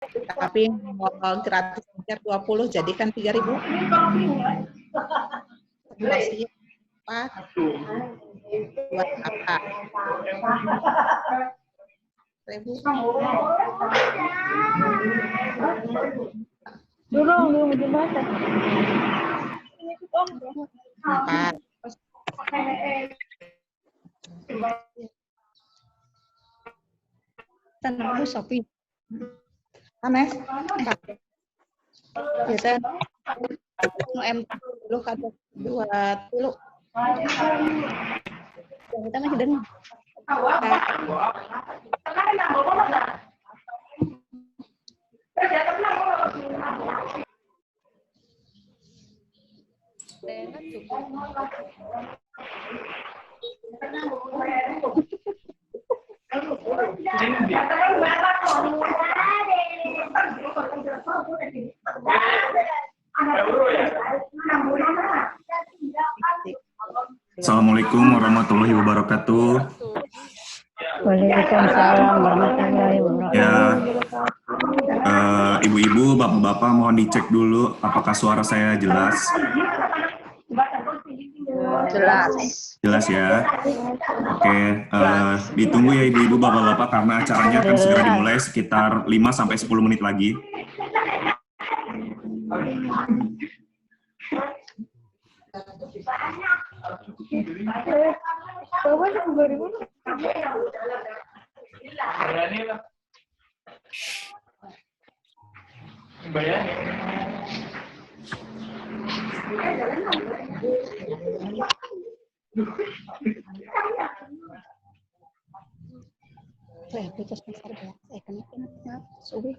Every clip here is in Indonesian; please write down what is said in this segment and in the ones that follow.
Tapi gratis 20 jadi kan 3.000. Masih buat apa? 1.000. Belum dibaca. Empat. Tanam Sophie. Aneh. Biasa M lu kata 20. Yang kita masih dengar. Assalamualaikum warahmatullahi wabarakatuh. Waalaikumsalam warahmatullahi wabarakatuh. Ya, ibu-ibu, bapak-bapak mohon dicek dulu apakah suara saya jelas. Jelas. Jelas ya. Oke, ditunggu ya ibu-ibu, bapak-bapak karena acaranya akan segera dimulai sekitar 5-10 menit lagi. Saya putus besar ya. Saya kena suwi.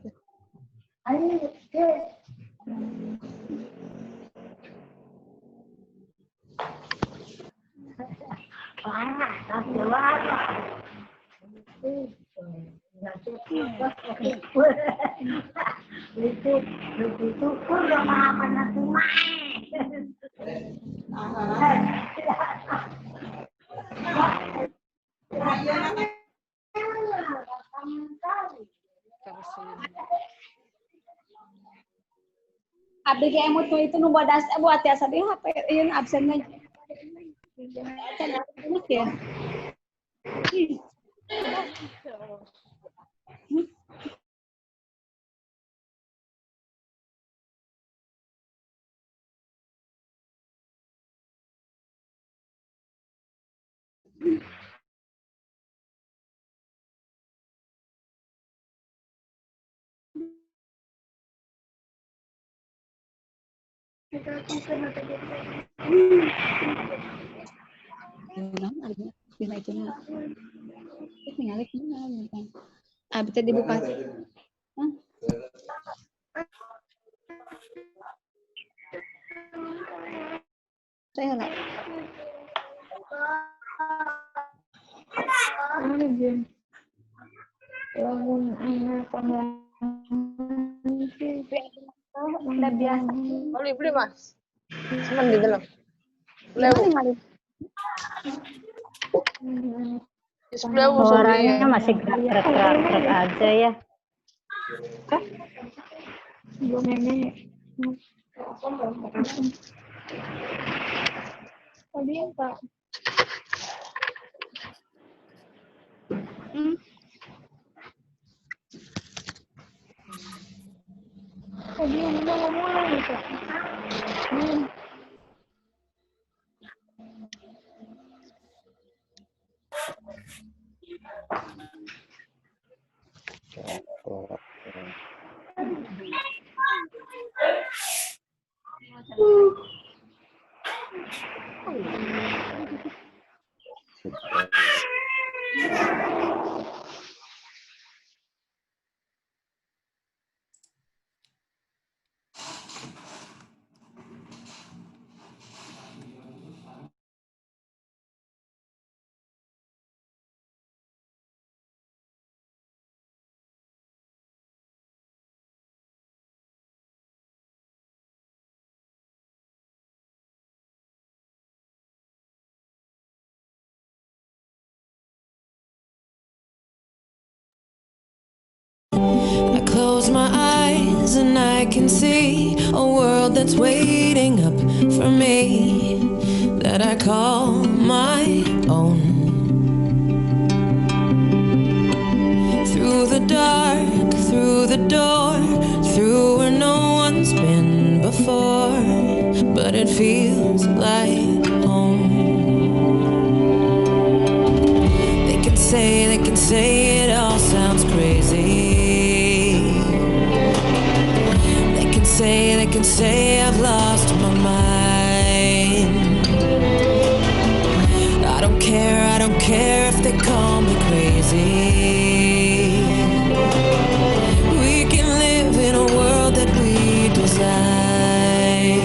Abdi ge emut itu nu bodas buat tiasa di HP ieu absennya. Enak ya. Bisa dibuka. Saya lah. Udah biasa. Beli mas. Cuman di dalam. Suaranya masih gerak-gerak aja ya. Tadi yang Pak. Tadi yang udah mulai Pak. my eyes and I can see a world that's waiting up for me, that I call my own. Through the dark, through the door, through where no one's been before, but it feels like home. They can say it all sounds crazy. They can say I've lost my mind. I don't care if they call me crazy. We can live in a world that we design.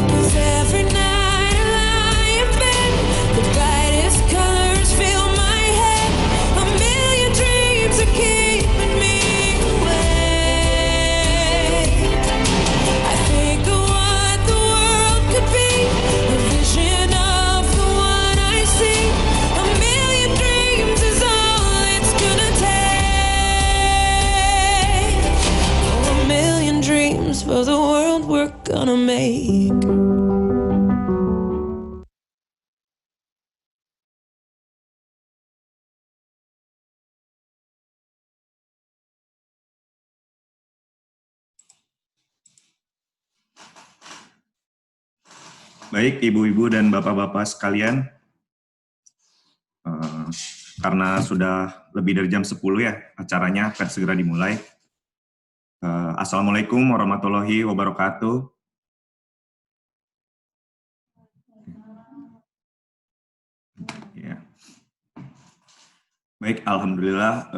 'Cause every night I lie in bed, the brightest colors fill my head. A million dreams are keeping me awake. I think of what the world could be, a vision of the one I see. A million dreams is all it's gonna take. Oh, a million dreams for the world we're gonna make. Baik, ibu-ibu dan bapak-bapak sekalian, karena sudah lebih dari jam 10 ya, acaranya akan segera dimulai. Assalamualaikum warahmatullahi wabarakatuh. Ya. Baik, alhamdulillah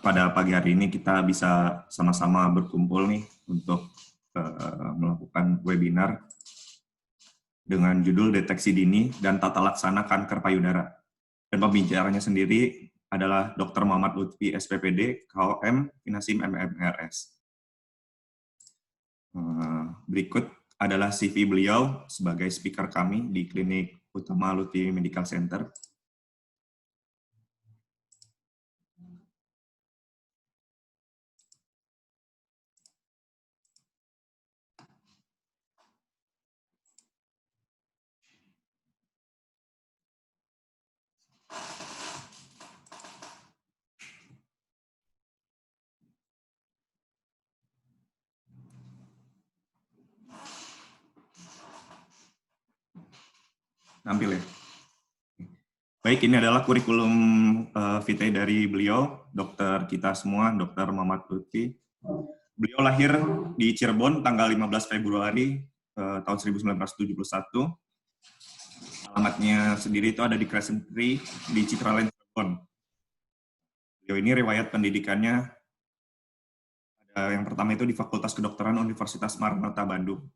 pada pagi hari ini kita bisa sama-sama berkumpul nih untuk melakukan webinar dengan judul Deteksi Dini dan Tata Laksana Kanker Payudara. Dan pembicaranya sendiri adalah Dr. Muhammad Lutfi, SPPD, KOM, Finasim MMRS. Berikut adalah CV beliau sebagai speaker kami di Klinik Utama Lutfi Medical Center. Tampil ya. Baik, ini adalah kurikulum vitae dari beliau, dokter kita semua, Dr. Muhammad Lutfi. Beliau lahir di Cirebon tanggal 15 Februari tahun 1971. Alamatnya sendiri itu ada di Crescent Tree di Citraland, Cirebon. Beliau ini riwayat pendidikannya, yang pertama itu di Fakultas Kedokteran Universitas Maranatha Bandung.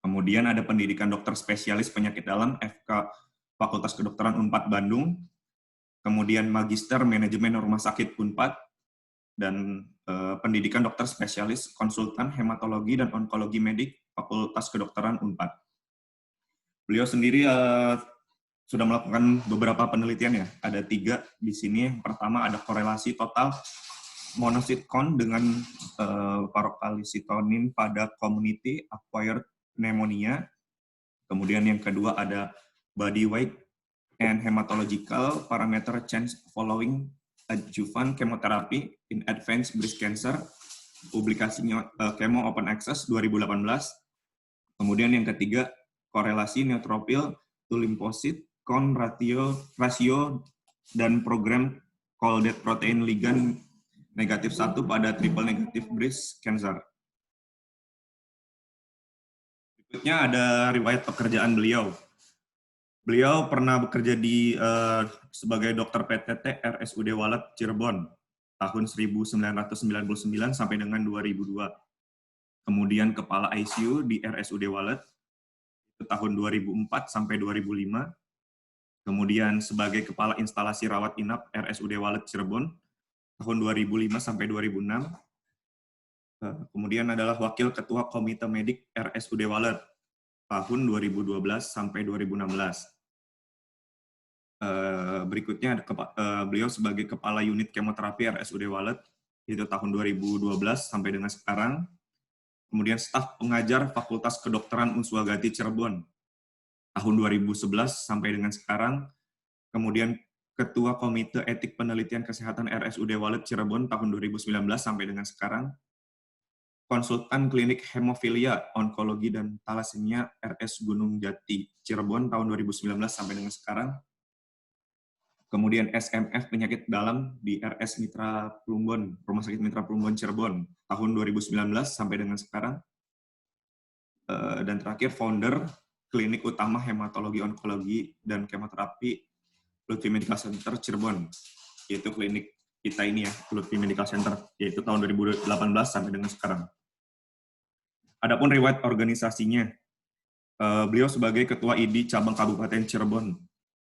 Kemudian ada pendidikan dokter spesialis penyakit dalam FK Fakultas Kedokteran Unpad Bandung. Kemudian magister manajemen rumah sakit Unpad dan pendidikan dokter spesialis konsultan hematologi dan onkologi medik Fakultas Kedokteran Unpad. Beliau sendiri sudah melakukan beberapa penelitian ya. Ada 3 di sini. Yang pertama ada korelasi total monocyte count dengan paroxysitonin pada community acquired pneumonia. Kemudian yang kedua ada body weight and hematological parameter change following adjuvant chemotherapy in advanced breast cancer, publikasinya Chemo Open Access 2018. Kemudian yang ketiga korelasi neutrophil to lymphocyte count ratio dan program cold death protein ligand negatif 1 pada triple negative breast cancer. Berikutnya ada riwayat pekerjaan beliau. Beliau pernah bekerja sebagai dokter PTT RSUD Walet Cirebon tahun 1999 sampai dengan 2002. Kemudian kepala ICU di RSUD Walet itu tahun 2004 sampai 2005. Kemudian sebagai kepala instalasi rawat inap RSUD Walet Cirebon tahun 2005 sampai 2006. Kemudian adalah Wakil Ketua Komite Medik RSUD Walet tahun 2012 sampai 2016. Berikutnya beliau sebagai Kepala Unit Kemoterapi RSUD Walet, itu tahun 2012 sampai dengan sekarang. Kemudian staf pengajar Fakultas Kedokteran Unswagati Cirebon, tahun 2011 sampai dengan sekarang. Kemudian Ketua Komite Etik Penelitian Kesehatan RSUD Walet Cirebon, tahun 2019 sampai dengan sekarang. Konsultan Klinik Hemofilia, Onkologi, dan Talasemia RS Gunung Jati, Cirebon, tahun 2019 sampai dengan sekarang. Kemudian SMF Penyakit Dalam di RS Mitra Plumbon, Rumah Sakit Mitra Plumbon, Cirebon, tahun 2019 sampai dengan sekarang. Dan terakhir, founder Klinik Utama Hematologi, Onkologi, dan Kemoterapi Lutfi Medical Center Cirebon, yaitu klinik kita ini ya, Lutfi Medical Center, yaitu tahun 2018 sampai dengan sekarang. Adapun riwayat organisasinya, beliau sebagai Ketua ID Cabang Kabupaten Cirebon,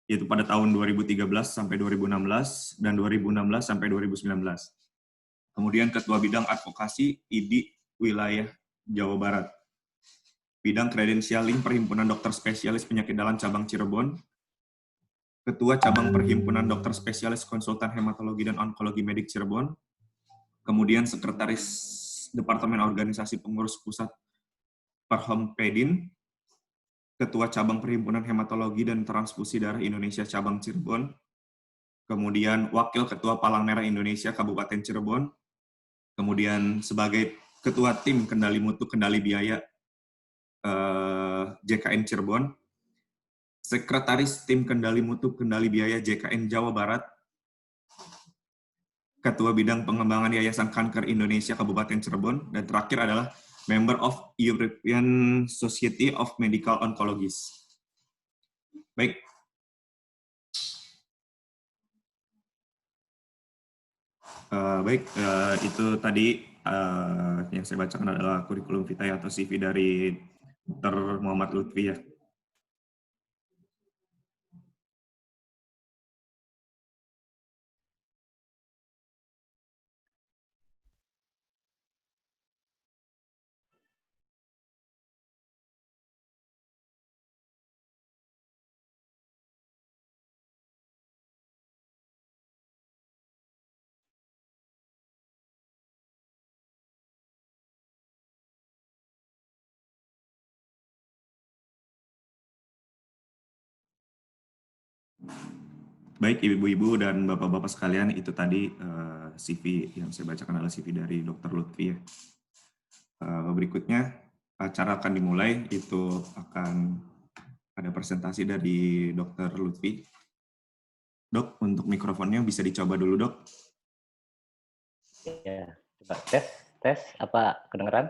yaitu pada tahun 2013 sampai 2016 dan 2016 sampai 2019. Kemudian Ketua Bidang Advokasi ID Wilayah Jawa Barat. Bidang Kredensialing Perhimpunan Dokter Spesialis Penyakit Dalam Cabang Cirebon. Ketua Cabang Perhimpunan Dokter Spesialis Konsultan Hematologi dan Onkologi Medik Cirebon. Kemudian Sekretaris Departemen Organisasi Pengurus Pusat Perhompedin, Ketua Cabang Perhimpunan Hematologi dan Transfusi Darah Indonesia Cabang Cirebon, kemudian Wakil Ketua Palang Merah Indonesia Kabupaten Cirebon, kemudian sebagai Ketua Tim Kendali Mutu Kendali Biaya JKN Cirebon, Sekretaris Tim Kendali Mutu Kendali Biaya JKN Jawa Barat, Ketua Bidang Pengembangan Yayasan Kanker Indonesia Kabupaten Cirebon, dan terakhir adalah Member of European Society of Medical Oncologists. Baik. Itu tadi yang saya bacakan adalah kurikulum vitae atau CV dari Dr. Muhammad Lutfi ya. Baik, ibu-ibu dan bapak-bapak sekalian, itu tadi CV yang saya bacakan adalah CV dari Dr. Lutfi ya. Berikutnya, acara akan dimulai, itu akan ada presentasi dari Dr. Lutfi. Dok, untuk mikrofonnya bisa dicoba dulu, Dok. Ya, coba tes, apa kedengeran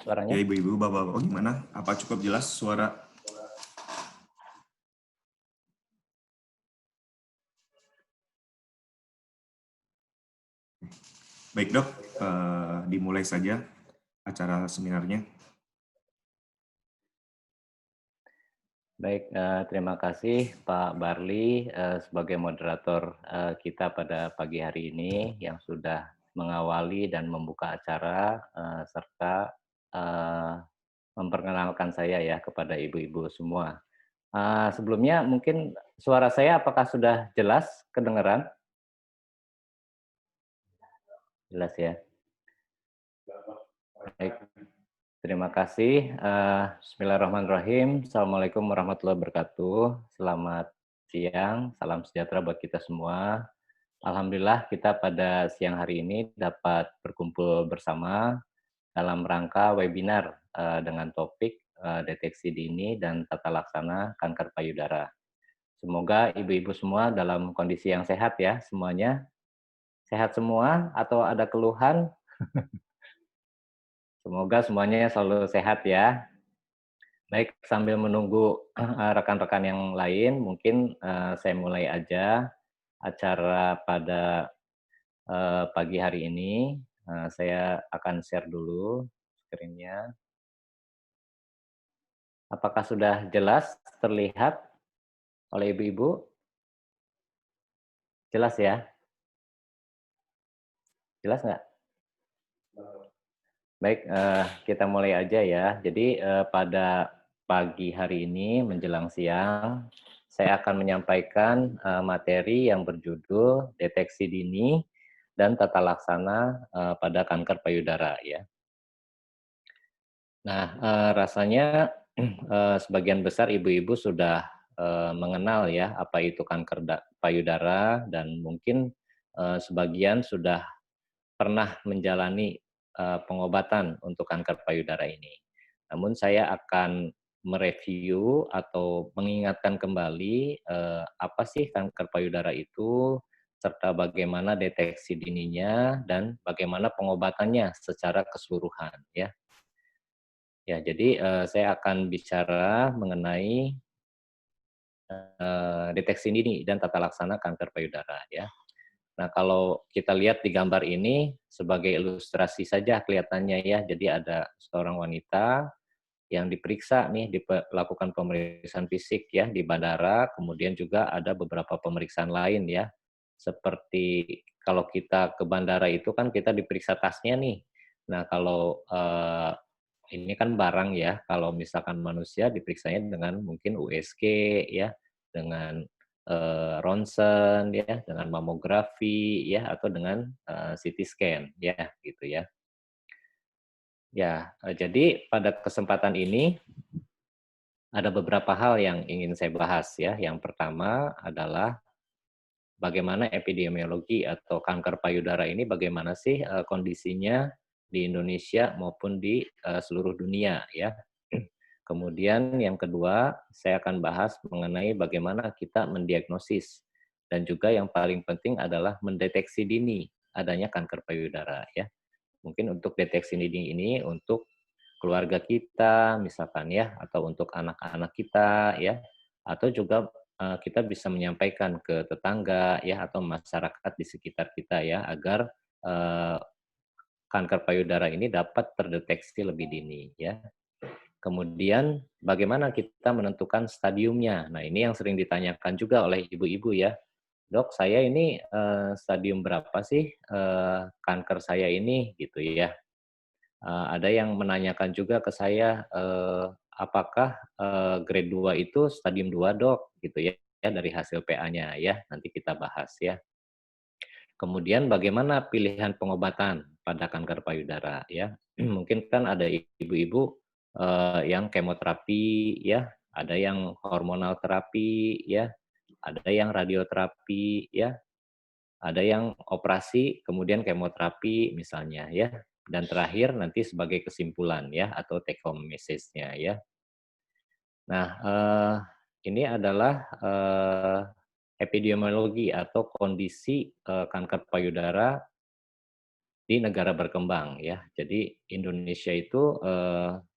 suaranya? Ya, ibu-ibu, bapak-bapak, gimana? Apa cukup jelas suara? Baik, Dok, dimulai saja acara seminarnya. Baik, terima kasih Pak Barli sebagai moderator kita pada pagi hari ini yang sudah mengawali dan membuka acara serta memperkenalkan saya ya kepada ibu-ibu semua. Sebelumnya mungkin suara saya apakah sudah jelas kedengaran? Jelas ya. Baik. Terima kasih. Bismillahirrahmanirrahim. Assalamualaikum warahmatullahi wabarakatuh. Selamat siang, salam sejahtera buat kita semua. Alhamdulillah kita pada siang hari ini dapat berkumpul bersama dalam rangka webinar dengan topik deteksi dini dan tata laksana kanker payudara. Semoga ibu-ibu semua dalam kondisi yang sehat ya semuanya. Sehat semua atau ada keluhan? Semoga semuanya selalu sehat ya. Baik, sambil menunggu rekan-rekan yang lain, mungkin saya mulai aja acara pada pagi hari ini. Saya akan share dulu screen-nya. Apakah sudah jelas terlihat oleh ibu-ibu? Jelas ya? Jelas nggak? Baik, kita mulai aja ya. Jadi pada pagi hari ini menjelang siang, saya akan menyampaikan materi yang berjudul deteksi dini dan tata laksana pada kanker payudara ya. Nah, rasanya sebagian besar ibu-ibu sudah mengenal ya apa itu kanker payudara dan mungkin sebagian sudah pernah menjalani pengobatan untuk kanker payudara ini. Namun saya akan mereview atau mengingatkan kembali apa sih kanker payudara itu, serta bagaimana deteksi dininya dan bagaimana pengobatannya secara keseluruhan ya. Ya, jadi saya akan bicara mengenai deteksi dini dan tata laksana kanker payudara ya. Nah, kalau kita lihat di gambar ini sebagai ilustrasi saja kelihatannya ya. Jadi ada seorang wanita yang diperiksa nih, dilakukan pemeriksaan fisik ya di bandara, kemudian juga ada beberapa pemeriksaan lain ya. Seperti kalau kita ke bandara itu kan kita diperiksa tasnya nih. Nah, kalau ini kan barang ya, kalau misalkan manusia diperiksanya dengan mungkin USG ya, dengan ronsen ya, dengan mamografi ya, atau dengan CT scan ya, gitu ya. Ya, jadi pada kesempatan ini ada beberapa hal yang ingin saya bahas ya. Yang pertama adalah bagaimana epidemiologi atau kanker payudara ini bagaimana sih kondisinya di Indonesia maupun di seluruh dunia ya. Kemudian yang kedua, saya akan bahas mengenai bagaimana kita mendiagnosis dan juga yang paling penting adalah mendeteksi dini adanya kanker payudara ya. Mungkin untuk deteksi dini ini untuk keluarga kita misalkan ya, atau untuk anak-anak kita ya, atau juga kita bisa menyampaikan ke tetangga ya atau masyarakat di sekitar kita ya agar kanker payudara ini dapat terdeteksi lebih dini ya. Kemudian bagaimana kita menentukan stadiumnya. Nah, ini yang sering ditanyakan juga oleh ibu-ibu ya. Dok, saya ini stadium berapa sih kanker saya ini gitu ya. Ada yang menanyakan juga ke saya apakah grade 2 itu stadium 2, Dok, gitu ya dari hasil PA-nya ya. Nanti kita bahas ya. Kemudian bagaimana pilihan pengobatan pada kanker payudara ya. Mungkin kan ada ibu-ibu yang kemoterapi ya, ada yang hormonal terapi ya, ada yang radioterapi ya, ada yang operasi kemudian kemoterapi misalnya ya, dan terakhir nanti sebagai kesimpulan ya atau take home message-nya ya. Nah, ini adalah epidemiologi atau kondisi kanker payudara di negara berkembang ya. Jadi Indonesia itu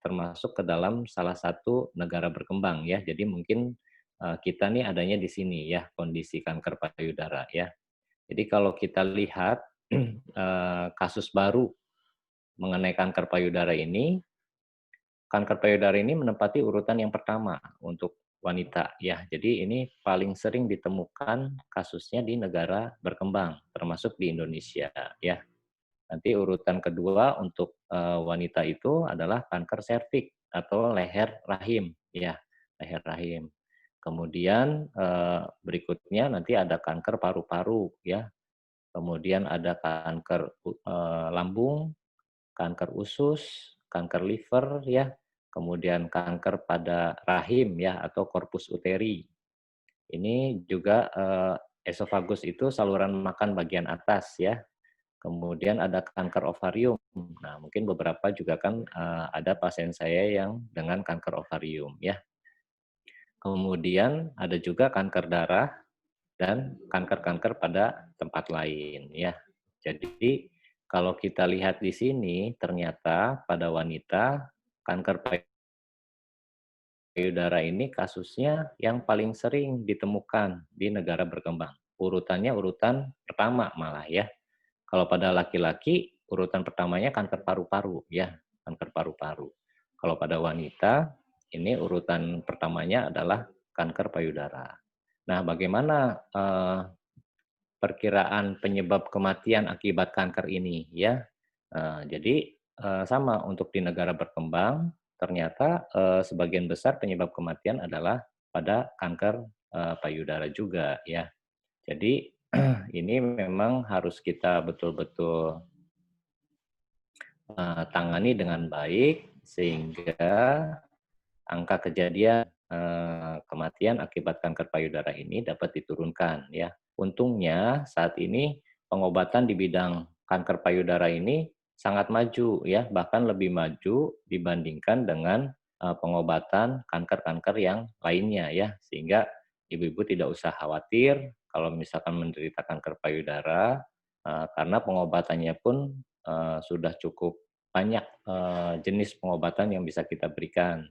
termasuk ke dalam salah satu negara berkembang ya. Jadi mungkin kita nih adanya di sini ya kondisi kanker payudara ya. Jadi kalau kita lihat kasus baru mengenai kanker payudara ini menempati urutan yang pertama untuk wanita ya. Jadi ini paling sering ditemukan kasusnya di negara berkembang termasuk di Indonesia ya. Nanti urutan kedua untuk wanita itu adalah kanker serviks atau leher rahim, ya, leher rahim. Kemudian berikutnya nanti ada kanker paru-paru, ya. Kemudian ada kanker lambung, kanker usus, kanker liver, ya. Kemudian kanker pada rahim, ya, atau corpus uteri. Ini juga esofagus itu saluran makan bagian atas, ya. Kemudian ada kanker ovarium. Nah, mungkin beberapa juga kan ada pasien saya yang dengan kanker ovarium ya. Kemudian ada juga kanker darah dan kanker-kanker pada tempat lain ya. Jadi kalau kita lihat di sini ternyata pada wanita kanker payudara ini kasusnya yang paling sering ditemukan di negara berkembang. Urutannya urutan pertama malah ya. Kalau pada laki-laki, urutan pertamanya kanker paru-paru, ya, kanker paru-paru. Kalau pada wanita, ini urutan pertamanya adalah kanker payudara. Nah, bagaimana perkiraan penyebab kematian akibat kanker ini, ya? Jadi sama untuk di negara berkembang, ternyata sebagian besar penyebab kematian adalah pada kanker payudara juga ya. Jadi ini memang harus kita betul-betul tangani dengan baik sehingga angka kejadian kematian akibat kanker payudara ini dapat diturunkan ya. Untungnya saat ini pengobatan di bidang kanker payudara ini sangat maju ya, bahkan lebih maju dibandingkan dengan pengobatan kanker-kanker yang lainnya ya, sehingga ibu-ibu tidak usah khawatir kalau misalkan menderita kanker payudara karena pengobatannya pun sudah cukup banyak jenis pengobatan yang bisa kita berikan.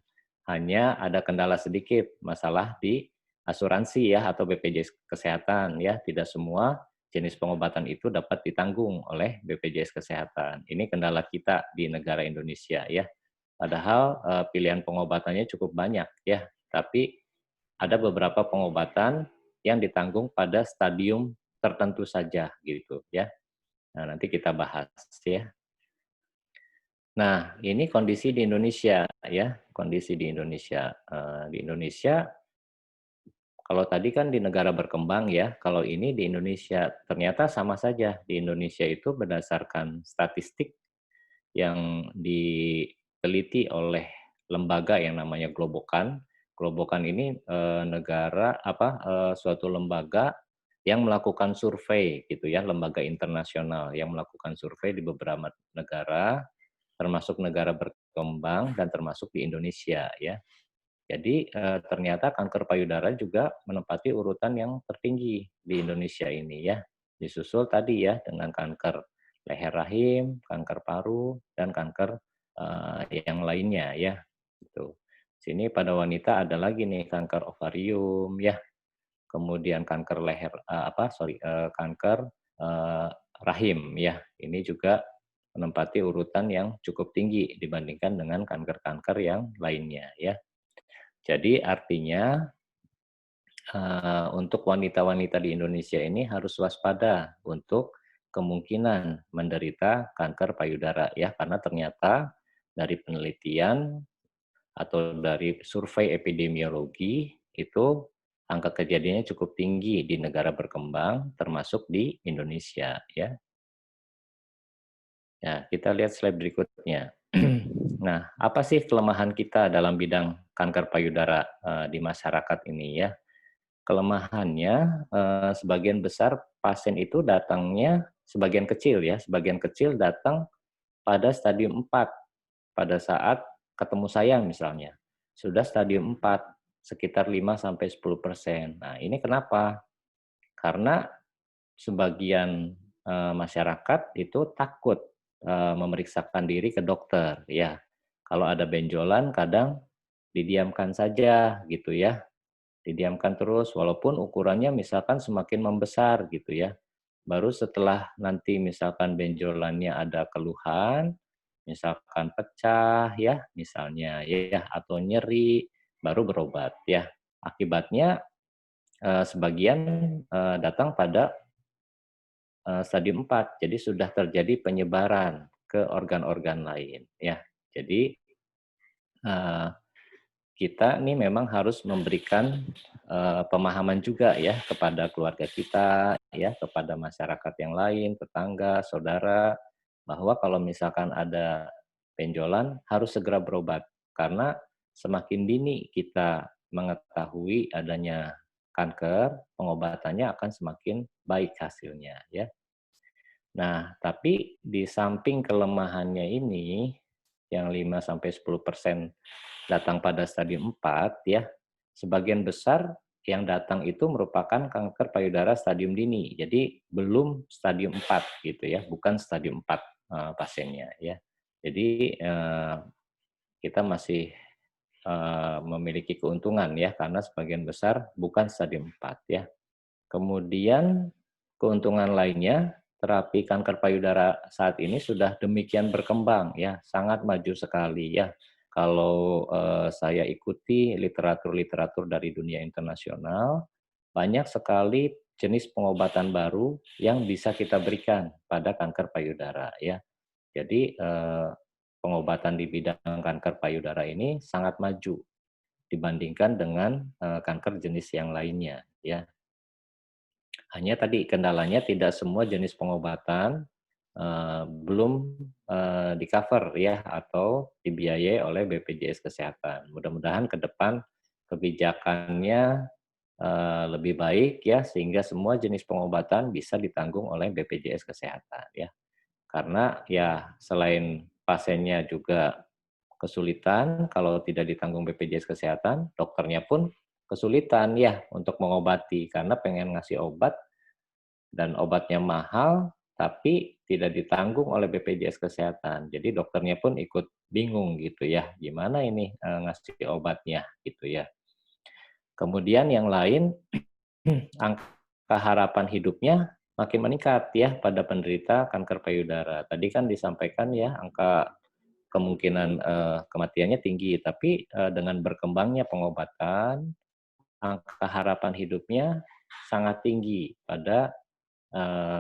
Hanya ada kendala sedikit masalah di asuransi ya atau BPJS Kesehatan ya, tidak semua jenis pengobatan itu dapat ditanggung oleh BPJS Kesehatan. Ini kendala kita di negara Indonesia ya. Padahal pilihan pengobatannya cukup banyak ya, tapi ada beberapa pengobatan yang ditanggung pada stadium tertentu saja gitu ya. Nah, nanti kita bahas ya. Nah, ini kondisi di Indonesia ya, kondisi di Indonesia. Di Indonesia, kalau tadi kan di negara berkembang ya, kalau ini di Indonesia ternyata sama saja. Di Indonesia itu berdasarkan statistik yang diteliti oleh lembaga yang namanya Globokan. Globokan ini suatu lembaga yang melakukan survei gitu ya, lembaga internasional yang melakukan survei di beberapa negara, termasuk negara berkembang dan termasuk di Indonesia ya. Jadi ternyata kanker payudara juga menempati urutan yang tertinggi di Indonesia ini ya. Disusul tadi ya dengan kanker leher rahim, kanker paru, dan kanker yang lainnya ya. Gitu. Sini pada wanita ada lagi nih kanker ovarium ya. Kemudian kanker kanker rahim ya. Ini juga menempati urutan yang cukup tinggi dibandingkan dengan kanker-kanker yang lainnya ya. Jadi artinya untuk wanita-wanita di Indonesia ini harus waspada untuk kemungkinan menderita kanker payudara ya, karena ternyata dari penelitian atau dari survei epidemiologi itu angka kejadiannya cukup tinggi di negara berkembang termasuk di Indonesia ya. Ya, kita lihat slide berikutnya. Nah, apa sih kelemahan kita dalam bidang kanker payudara di masyarakat ini ya? Kelemahannya sebagian besar pasien itu datangnya sebagian kecil datang pada stadium 4 pada saat ketemu saya misalnya. Sudah stadium 4 sekitar 5-10%. Nah, ini kenapa? Karena sebagian masyarakat itu takut memeriksakan diri ke dokter ya. Kalau ada benjolan kadang didiamkan saja gitu ya. Didiamkan terus walaupun ukurannya misalkan semakin membesar gitu ya. Baru setelah nanti misalkan benjolannya ada keluhan, misalkan pecah ya misalnya ya atau nyeri baru berobat ya. Akibatnya sebagian datang pada stadium 4, jadi sudah terjadi penyebaran ke organ-organ lain ya. Jadi kita nih memang harus memberikan pemahaman juga ya kepada keluarga kita ya, kepada masyarakat yang lain, tetangga, saudara, bahwa kalau misalkan ada benjolan harus segera berobat karena semakin dini kita mengetahui adanya kanker, pengobatannya akan semakin baik hasilnya ya. Nah, tapi di samping kelemahannya ini yang 5-10% datang pada stadium 4 ya, sebagian besar yang datang itu merupakan kanker payudara stadium dini. Jadi belum stadium 4 gitu ya, bukan stadium 4 pasiennya ya. Jadi kita masih memiliki keuntungan ya karena sebagian besar bukan stadium 4 ya. Kemudian keuntungan lainnya, terapi kanker payudara saat ini sudah demikian berkembang ya, sangat maju sekali ya. Kalau saya ikuti literatur-literatur dari dunia internasional, banyak sekali jenis pengobatan baru yang bisa kita berikan pada kanker payudara ya. Jadi pengobatan di bidang kanker payudara ini sangat maju. dibandingkan dengan kanker jenis yang lainnya ya. Hanya tadi kendalanya tidak semua jenis pengobatan belum di-cover ya atau dibiayai oleh BPJS Kesehatan. Mudah-mudahan ke depan kebijakannya lebih baik ya sehingga semua jenis pengobatan bisa ditanggung oleh BPJS Kesehatan ya. Karena ya selain pasiennya juga kesulitan kalau tidak ditanggung BPJS Kesehatan, dokternya pun kesulitan ya untuk mengobati karena pengen ngasih obat dan obatnya mahal tapi tidak ditanggung oleh BPJS Kesehatan. Jadi dokternya pun ikut bingung gitu ya, gimana ini ngasih obatnya gitu ya. Kemudian yang lain angka harapan hidupnya makin meningkat ya pada penderita kanker payudara. Tadi kan disampaikan ya angka kemungkinan kematiannya tinggi, tapi dengan berkembangnya pengobatan, angka harapan hidupnya sangat tinggi pada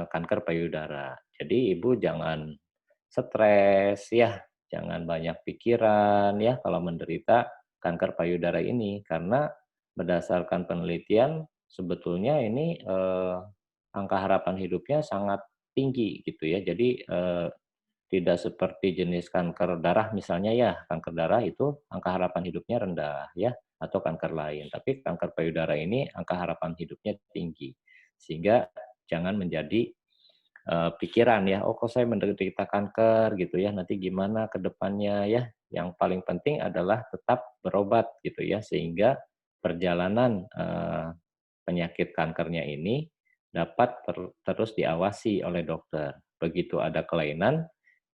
kanker payudara. Jadi ibu jangan stres ya, jangan banyak pikiran ya kalau menderita kanker payudara ini karena berdasarkan penelitian sebetulnya ini angka harapan hidupnya sangat tinggi gitu ya. Jadi tidak seperti jenis kanker darah misalnya ya, kanker darah itu angka harapan hidupnya rendah ya atau kanker lain. Tapi kanker payudara ini angka harapan hidupnya tinggi. Sehingga jangan menjadi pikiran ya, oh kok saya menderita kanker gitu ya, nanti gimana ke depannya ya. Yang paling penting adalah tetap berobat gitu ya, sehingga perjalanan penyakit kankernya ini dapat terus diawasi oleh dokter. Begitu ada kelainan,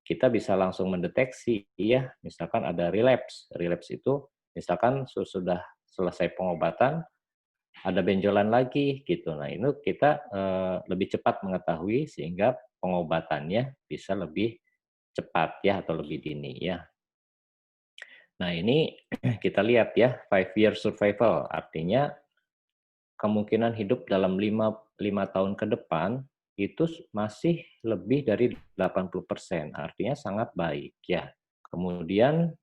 kita bisa langsung mendeteksi ya, misalkan ada relapse. Relapse itu misalkan sudah selesai pengobatan, ada benjolan lagi gitu. Nah, ini kita lebih cepat mengetahui sehingga pengobatannya bisa lebih cepat ya atau lebih dini ya. Nah, ini kita lihat ya 5-year survival, artinya kemungkinan hidup dalam 5 tahun ke depan itu masih lebih dari 80%, artinya sangat baik ya. Kemudian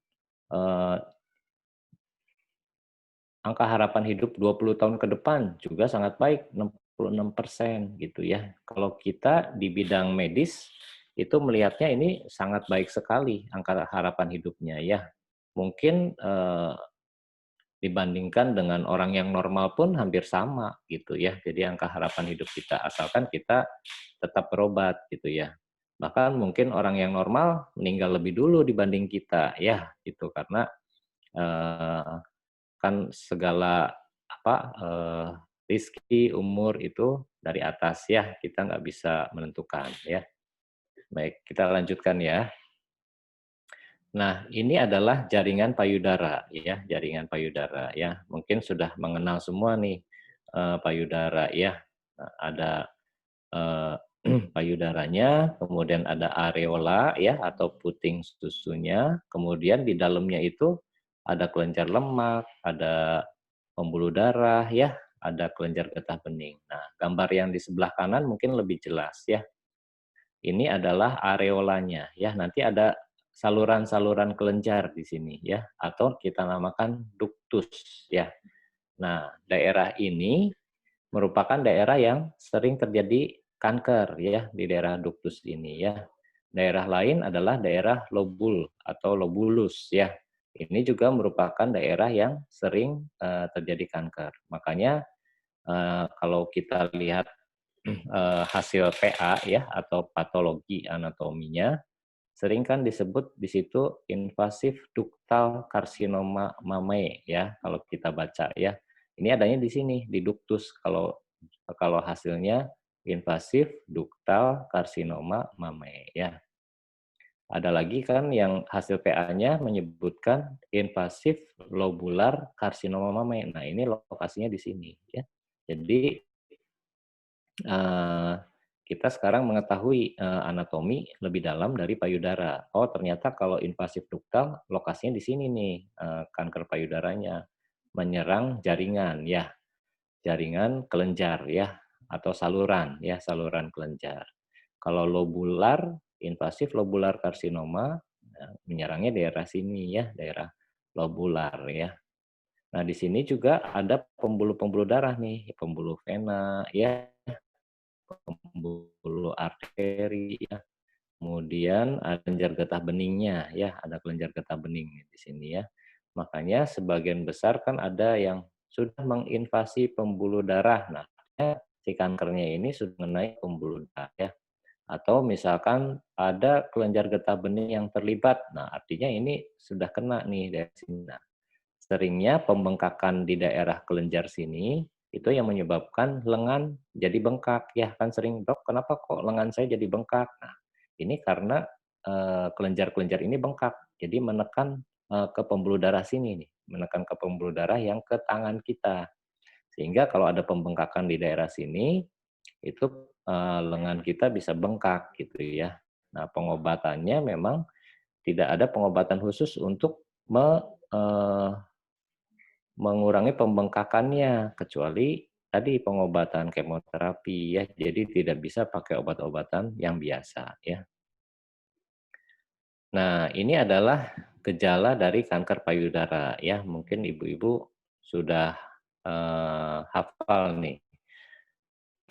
angka harapan hidup 20 tahun ke depan juga sangat baik, 66% gitu ya. Kalau kita di bidang medis, itu melihatnya ini sangat baik sekali angka harapan hidupnya ya. Mungkin dibandingkan dengan orang yang normal pun hampir sama gitu ya. Jadi angka harapan hidup kita, asalkan kita tetap berobat gitu ya. Bahkan mungkin orang yang normal meninggal lebih dulu dibanding kita ya, gitu karena kan segala rizki, umur itu dari atas ya, kita nggak bisa menentukan ya. Baik, kita lanjutkan ya. Nah, ini adalah jaringan payudara ya, jaringan payudara ya. Mungkin sudah mengenal semua nih payudara ya. Nah, ada payudaranya, kemudian ada areola ya atau puting susunya, kemudian di dalamnya itu ada kelenjar lemak, ada pembuluh darah ya, ada kelenjar getah bening. Nah, gambar yang di sebelah kanan mungkin lebih jelas ya. Ini adalah areolanya ya. Nanti ada saluran-saluran kelenjar di sini ya, atau kita namakan ductus ya. Nah, daerah ini merupakan daerah yang sering terjadi kanker ya di daerah ductus ini ya. Daerah lain adalah daerah lobul atau lobulus ya. Ini juga merupakan daerah yang sering terjadi kanker. Makanya kalau kita lihat hasil PA ya atau patologi anatominya, sering kan disebut di situ invasif ductal karsinoma mamae ya kalau kita baca ya. Ini adanya di sini di ductus kalau hasilnya invasif ductal karsinoma mamae ya. Ada lagi kan yang hasil PA-nya menyebutkan invasif lobular karsinoma mamae. Nah, ini lokasinya di sini ya. Jadi kita sekarang mengetahui anatomi lebih dalam dari payudara. Oh, ternyata kalau invasif ductal lokasinya di sini nih, kanker payudaranya menyerang jaringan ya. Jaringan kelenjar ya atau saluran ya, saluran kelenjar. Kalau lobular, invasif lobular karsinoma menyerangnya daerah sini ya, daerah lobular ya. Nah, di sini juga ada pembuluh-pembuluh darah nih, pembuluh vena, ya, pembuluh arteri, ya. Kemudian ada kelenjar getah beningnya, ya, ada kelenjar getah bening di sini ya. Makanya sebagian besar kan ada yang sudah menginvasi pembuluh darah. Nah, si kankernya ini sudah mengenai pembuluh darah ya. Atau misalkan ada kelenjar getah bening yang terlibat. Nah, artinya ini sudah kena nih dari sini. Nah, seringnya pembengkakan di daerah kelenjar sini itu yang menyebabkan lengan jadi bengkak. Ya, kan sering, "Dok, kenapa kok lengan saya jadi bengkak?" Nah, ini karena kelenjar-kelenjar ini bengkak. Jadi menekan ke pembuluh darah sini nih, menekan ke pembuluh darah yang ke tangan kita. Sehingga kalau ada pembengkakan di daerah sini, itu lengan kita bisa bengkak gitu ya. Nah, pengobatannya memang tidak ada pengobatan khusus untuk mengurangi pembengkakannya, kecuali tadi pengobatan kemoterapi ya. Jadi tidak bisa pakai obat-obatan yang biasa ya. Nah, ini adalah gejala dari kanker payudara ya. Mungkin ibu-ibu sudah hafal nih.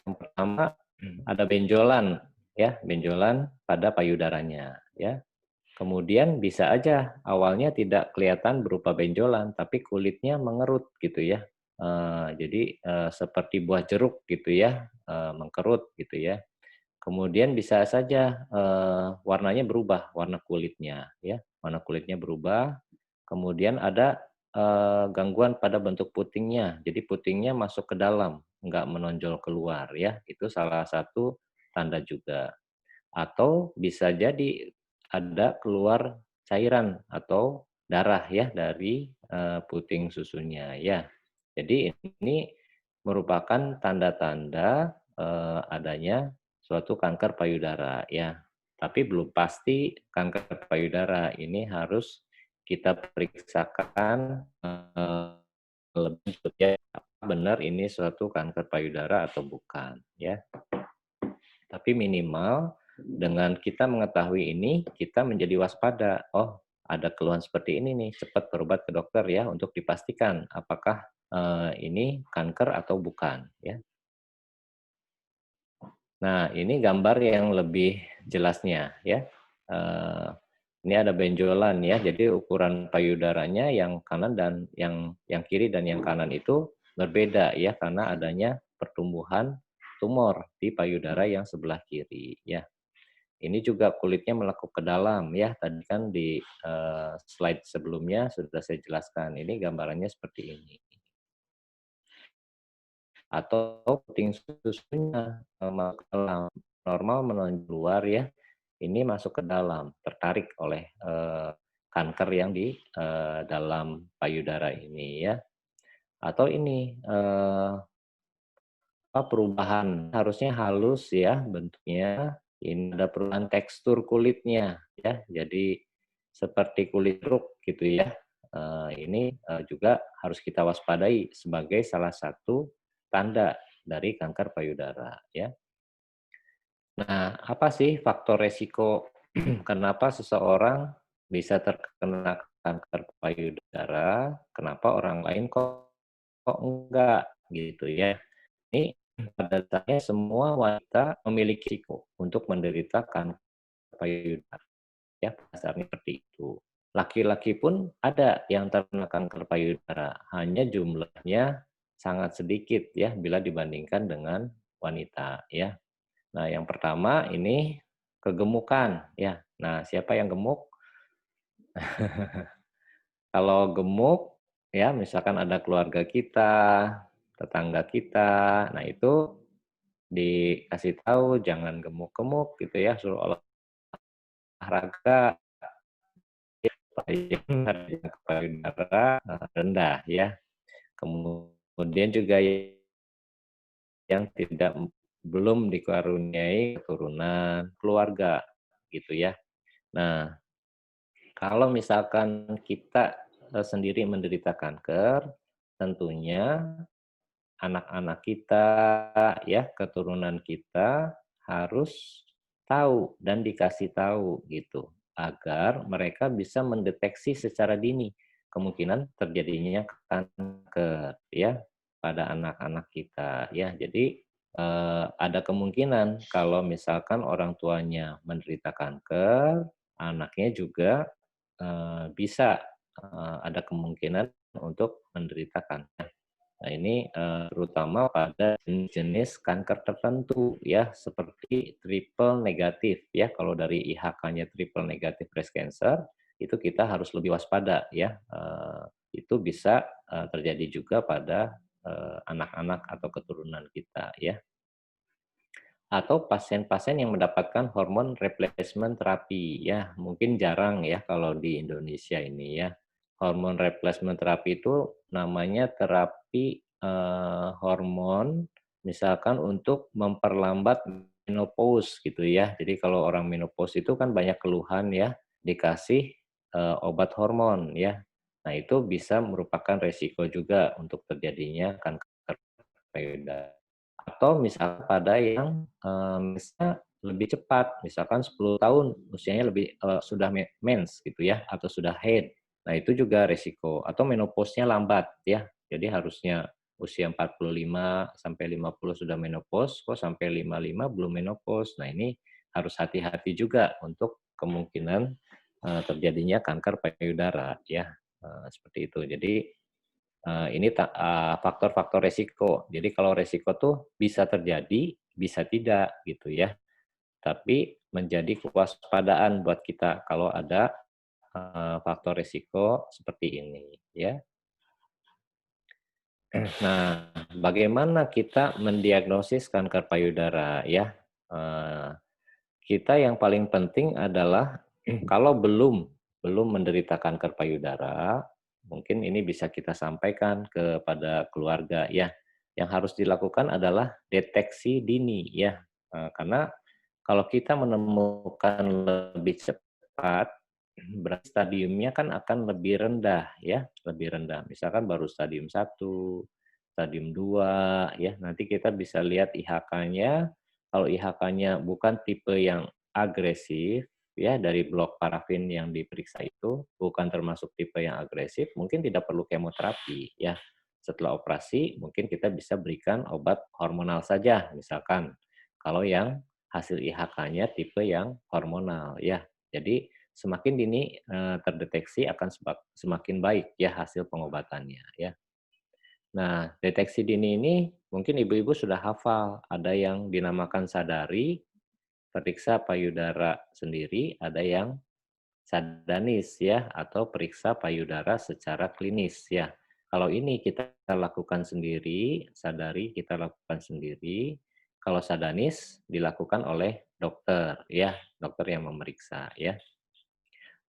Yang pertama ada benjolan ya, benjolan pada payudaranya ya. Kemudian bisa aja awalnya tidak kelihatan berupa benjolan, tapi kulitnya mengerut gitu ya. Jadi seperti buah jeruk gitu ya, mengkerut gitu ya. Kemudian bisa saja warnanya berubah, warna kulitnya ya, warna kulitnya berubah. Kemudian ada gangguan pada bentuk putingnya, jadi putingnya masuk ke dalam, nggak menonjol keluar ya, itu salah satu tanda juga. Atau bisa jadi ada keluar cairan atau darah ya dari puting susunya ya. Jadi ini merupakan tanda-tanda adanya suatu kanker payudara ya. Tapi belum pasti kanker payudara, ini harus kita periksakan lebih lanjut ya, benar ini suatu kanker payudara atau bukan ya. Tapi minimal dengan kita mengetahui ini, kita menjadi waspada. Oh, ada keluhan seperti ini nih, cepat berobat ke dokter ya untuk dipastikan apakah ini kanker atau bukan ya. Nah, ini gambar yang lebih jelasnya ya. Ini ada benjolan ya, jadi ukuran payudaranya yang kanan dan yang kiri dan yang kanan itu berbeda ya, karena adanya pertumbuhan tumor di payudara yang sebelah kiri ya. Ini juga kulitnya melekuk ke dalam ya, tadi kan di slide sebelumnya sudah saya jelaskan. Ini gambarannya seperti ini. Atau puting susunya masuk ke dalam, normal menonjol luar ya, ini masuk ke dalam, tertarik oleh kanker yang di dalam payudara ini ya. Atau ini perubahan, harusnya halus ya bentuknya, ini ada perubahan tekstur kulitnya ya, jadi seperti kulit jeruk gitu ya. Ini juga harus kita waspadai sebagai salah satu tanda dari kanker payudara ya. Nah, apa sih faktor resiko kenapa seseorang bisa terkena kanker payudara, kenapa orang lain kok enggak gitu ya. Ini pada dasarnya semua wanita memiliki risiko untuk menderita kanker payudara ya, dasarnya seperti itu. Laki-laki pun ada yang terkena kanker payudara, hanya jumlahnya sangat sedikit ya bila dibandingkan dengan wanita ya. Nah, yang pertama ini kegemukan ya. Nah, siapa yang gemuk? Kalau gemuk ya, misalkan ada keluarga kita, tetangga kita, nah itu dikasih tahu jangan gemuk-gemuk gitu ya, suruh olahraga supaya payudara rendah ya. Kemudian juga yang belum dikaruniai keturunan keluarga gitu ya. Nah, kalau misalkan kita sendiri menderita kanker, tentunya anak-anak kita ya, keturunan kita harus tahu dan dikasih tahu gitu, agar mereka bisa mendeteksi secara dini kemungkinan terjadinya kanker ya pada anak-anak kita ya. Jadi ada kemungkinan kalau misalkan orang tuanya menderita kanker, anaknya juga bisa ada kemungkinan untuk menderita kanker. Nah, ini terutama pada jenis kanker tertentu ya, seperti triple negatif ya. Kalau dari IHK-nya triple negatif breast cancer, itu kita harus lebih waspada ya. Itu bisa terjadi juga pada anak-anak atau keturunan kita ya. Atau pasien-pasien yang mendapatkan hormon replacement terapi ya, mungkin jarang ya kalau di Indonesia ini ya. Hormon replacement terapi itu namanya terapi hormon misalkan untuk memperlambat menopause gitu ya. Jadi kalau orang menopause itu kan banyak keluhan ya, dikasih obat hormon ya. Nah, itu bisa merupakan resiko juga untuk terjadinya kanker payudara. Atau misalnya pada yang misalnya lebih cepat, misalkan 10 tahun usianya lebih sudah mens gitu ya, atau sudah haid. Nah, itu juga resiko. Atau menopause-nya lambat ya. Jadi harusnya usia 45 sampai 50 sudah menopause, kok sampai 55 belum menopause. Nah, ini harus hati-hati juga untuk kemungkinan terjadinya kanker payudara ya. Seperti itu. Jadi ini faktor-faktor resiko. Jadi kalau resiko tuh bisa terjadi, bisa tidak gitu ya. Tapi menjadi kewaspadaan buat kita kalau ada faktor resiko seperti ini ya. Nah, bagaimana kita mendiagnosis kanker payudara ya? Kita yang paling penting adalah kalau belum menderita kanker payudara, mungkin ini bisa kita sampaikan kepada keluarga ya. Yang harus dilakukan adalah deteksi dini ya. Karena kalau kita menemukan lebih cepat, berarti stadiumnya kan akan lebih rendah ya, lebih rendah. Misalkan baru stadium 1, stadium 2 ya. Nanti kita bisa lihat IHK-nya. Kalau IHK-nya bukan tipe yang agresif ya, dari blok parafin yang diperiksa itu bukan termasuk tipe yang agresif, mungkin tidak perlu kemoterapi ya. Setelah operasi mungkin kita bisa berikan obat hormonal saja misalkan. Kalau yang hasil IHK-nya tipe yang hormonal ya. Jadi semakin dini terdeteksi akan semakin baik ya hasil pengobatannya ya. Nah, deteksi dini ini mungkin ibu-ibu sudah hafal, ada yang dinamakan sadari, periksa payudara sendiri, ada yang sadanis ya, atau periksa payudara secara klinis ya. Kalau ini kita lakukan sendiri, sadari kita lakukan sendiri, kalau sadanis dilakukan oleh dokter ya, dokter yang memeriksa ya.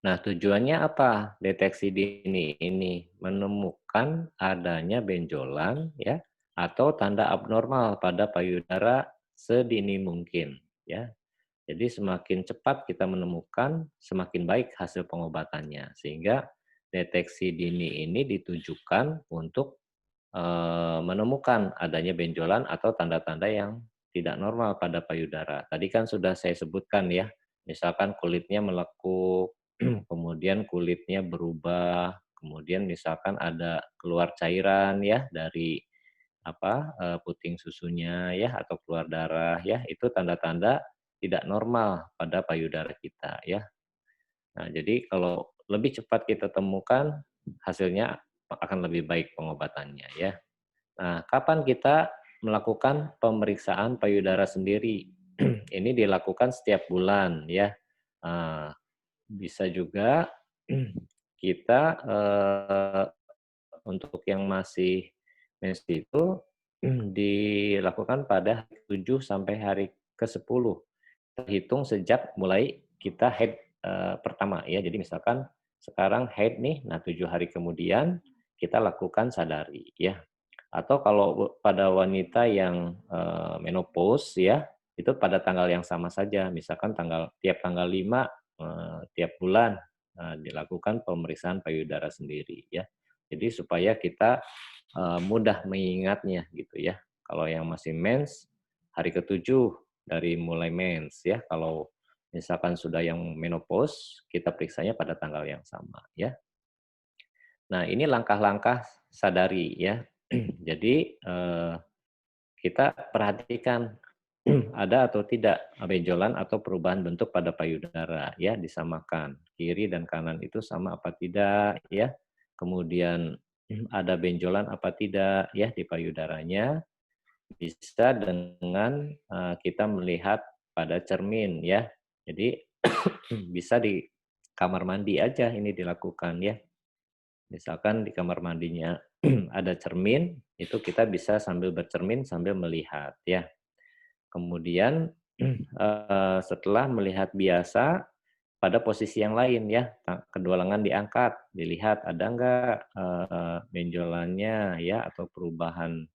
Nah, tujuannya apa? Deteksi dini ini menemukan adanya benjolan ya atau tanda abnormal pada payudara sedini mungkin ya. Jadi semakin cepat kita menemukan, semakin baik hasil pengobatannya. Sehingga deteksi dini ini ditujukan untuk menemukan adanya benjolan atau tanda-tanda yang tidak normal pada payudara. Tadi kan sudah saya sebutkan ya, misalkan kulitnya melekuk, kemudian kulitnya berubah, kemudian misalkan ada keluar cairan ya dari puting susunya ya atau keluar darah ya, itu tanda-tanda tidak normal pada payudara kita ya. Nah, jadi kalau lebih cepat kita temukan, hasilnya akan lebih baik pengobatannya ya. Nah, kapan kita melakukan pemeriksaan payudara sendiri? Ini dilakukan setiap bulan ya. Bisa juga kita untuk yang masih menstruasi itu dilakukan pada 7 sampai hari ke-10. Terhitung sejak mulai kita haid pertama ya. Jadi misalkan sekarang haid nih, nah 7 hari kemudian kita lakukan sadari ya. Atau kalau pada wanita yang menopause ya, itu pada tanggal yang sama saja. Misalkan tiap tanggal 5 tiap bulan dilakukan pemeriksaan payudara sendiri ya. Jadi supaya kita mudah mengingatnya gitu ya. Kalau yang masih mens hari ke-7 dari mulai mens ya. Kalau misalkan sudah yang menopause, kita periksanya pada tanggal yang sama ya. Nah, ini langkah-langkah sadari ya. Jadi kita perhatikan ada atau tidak benjolan atau perubahan bentuk pada payudara ya, disamakan kiri dan kanan itu sama apa tidak ya. Kemudian ada benjolan apa tidak ya di payudaranya, bisa dengan kita melihat pada cermin ya. Jadi bisa di kamar mandi aja ini dilakukan ya. Misalkan di kamar mandinya ada cermin, itu kita bisa sambil bercermin sambil melihat ya. Kemudian setelah melihat biasa pada posisi yang lain ya, kedua lengan diangkat, dilihat ada enggak benjolannya ya atau perubahan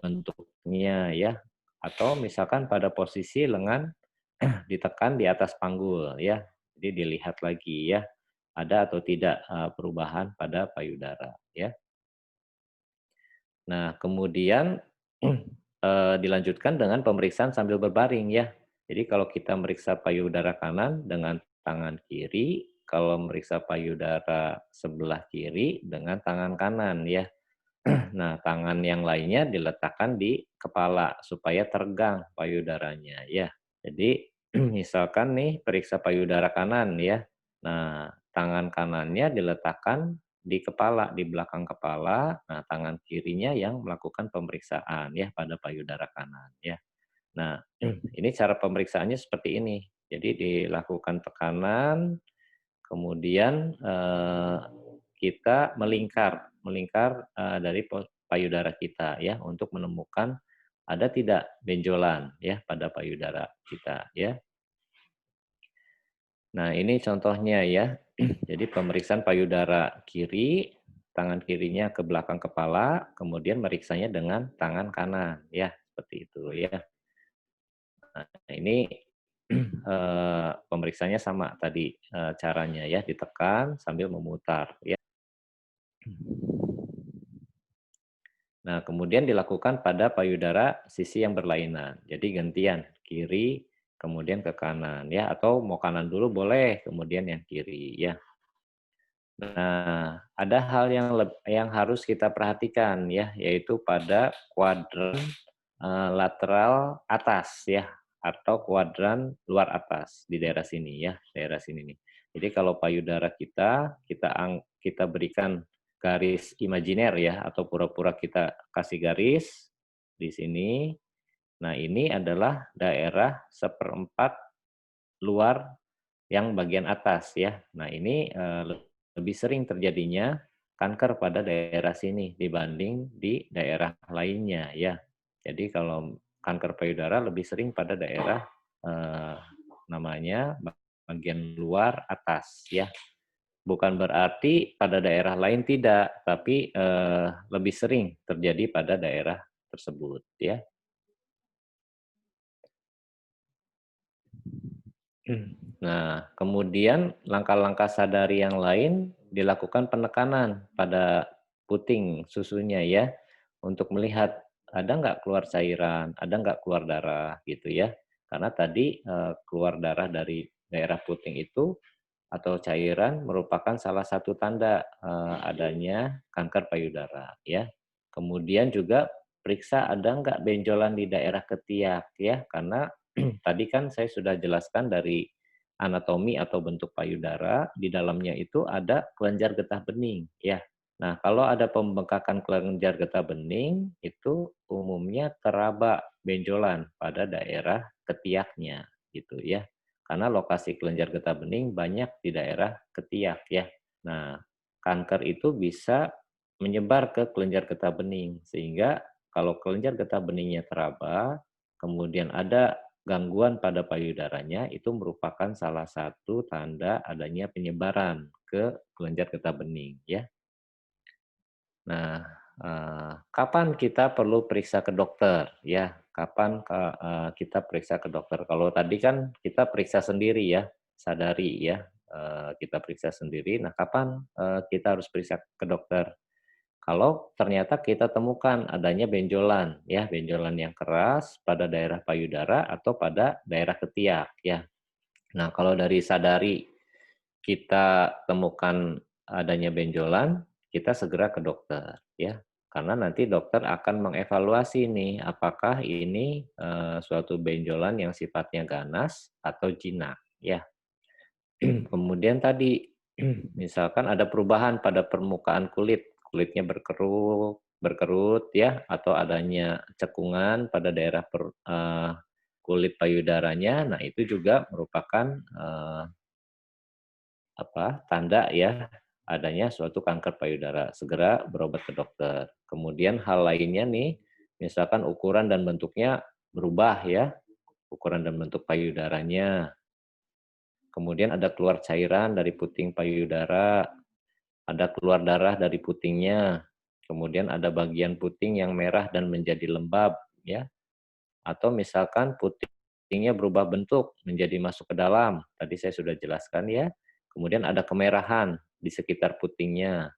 bentuknya ya. Atau misalkan pada posisi lengan ditekan di atas panggul ya. Jadi dilihat lagi ya, ada atau tidak perubahan pada payudara ya. Nah, kemudian dilanjutkan dengan pemeriksaan sambil berbaring ya. Jadi kalau kita meriksa payudara kanan dengan tangan kiri, kalau meriksa payudara sebelah kiri dengan tangan kanan ya. Nah, tangan yang lainnya diletakkan di kepala supaya teregang payudaranya ya. Jadi misalkan nih periksa payudara kanan ya. Nah, tangan kanannya diletakkan di kepala, di belakang kepala. Nah, tangan kirinya yang melakukan pemeriksaan ya pada payudara kanan ya. Nah, ini cara pemeriksaannya seperti ini. Jadi dilakukan tekanan, kemudian kita melingkar dari payudara kita ya untuk menemukan ada tidak benjolan ya pada payudara kita ya. Nah, ini contohnya ya. Jadi pemeriksaan payudara kiri, tangan kirinya ke belakang kepala, kemudian meriksanya dengan tangan kanan ya, seperti itu ya. Nah, ini pemeriksaannya sama tadi caranya ya, ditekan sambil memutar ya. Nah, kemudian dilakukan pada payudara sisi yang berlainan. Jadi gantian, kiri, kemudian ke kanan ya, atau mau kanan dulu boleh, kemudian yang kiri ya. Nah, ada hal yang harus kita perhatikan ya, yaitu pada kuadran lateral atas ya, atau kuadran luar atas di daerah sini ya, daerah sini nih. Jadi kalau payudara kita berikan garis imajiner ya, atau pura-pura kita kasih garis di sini. Nah, ini adalah daerah 1/4 luar yang bagian atas ya. Nah, ini lebih sering terjadinya kanker pada daerah sini dibanding di daerah lainnya ya. Jadi kalau kanker payudara lebih sering pada daerah namanya bagian luar atas ya. Bukan berarti pada daerah lain tidak, tapi lebih sering terjadi pada daerah tersebut ya. Nah, kemudian langkah-langkah sadari yang lain dilakukan penekanan pada puting susunya ya, untuk melihat ada nggak keluar cairan, ada nggak keluar darah gitu ya. Karena tadi keluar darah dari daerah puting itu atau cairan merupakan salah satu tanda adanya kanker payudara ya. Kemudian juga periksa ada nggak benjolan di daerah ketiak ya, karena tadi kan saya sudah jelaskan dari anatomi atau bentuk payudara, di dalamnya itu ada kelenjar getah bening ya. Nah, kalau ada pembengkakan kelenjar getah bening itu umumnya teraba benjolan pada daerah ketiaknya gitu ya. Karena lokasi kelenjar getah bening banyak di daerah ketiak ya. Nah, kanker itu bisa menyebar ke kelenjar getah bening, sehingga kalau kelenjar getah beningnya teraba, kemudian ada gangguan pada payudaranya, itu merupakan salah satu tanda adanya penyebaran ke kelenjar getah bening ya. Nah, kapan kita perlu periksa ke dokter ya? Kapan kita periksa ke dokter? Kalau tadi kan kita periksa sendiri ya, sadari ya, kita periksa sendiri. Nah, kapan kita harus periksa ke dokter? Kalau ternyata kita temukan adanya benjolan ya, benjolan yang keras pada daerah payudara atau pada daerah ketiak ya. Nah, kalau dari sadari kita temukan adanya benjolan, kita segera ke dokter ya. Karena nanti dokter akan mengevaluasi nih apakah ini suatu benjolan yang sifatnya ganas atau jinak ya. Kemudian tadi misalkan ada perubahan pada permukaan kulit, kulitnya berkerut ya, atau adanya cekungan pada daerah kulit payudaranya. Nah, itu juga merupakan tanda ya adanya suatu kanker payudara. Segera berobat ke dokter. Kemudian hal lainnya nih, misalkan ukuran dan bentuknya berubah ya, ukuran dan bentuk payudaranya. Kemudian ada keluar cairan dari puting payudara, ada keluar darah dari putingnya, kemudian ada bagian puting yang merah dan menjadi lembab, ya. Atau misalkan putingnya berubah bentuk menjadi masuk ke dalam, tadi saya sudah jelaskan ya. Kemudian ada kemerahan di sekitar putingnya,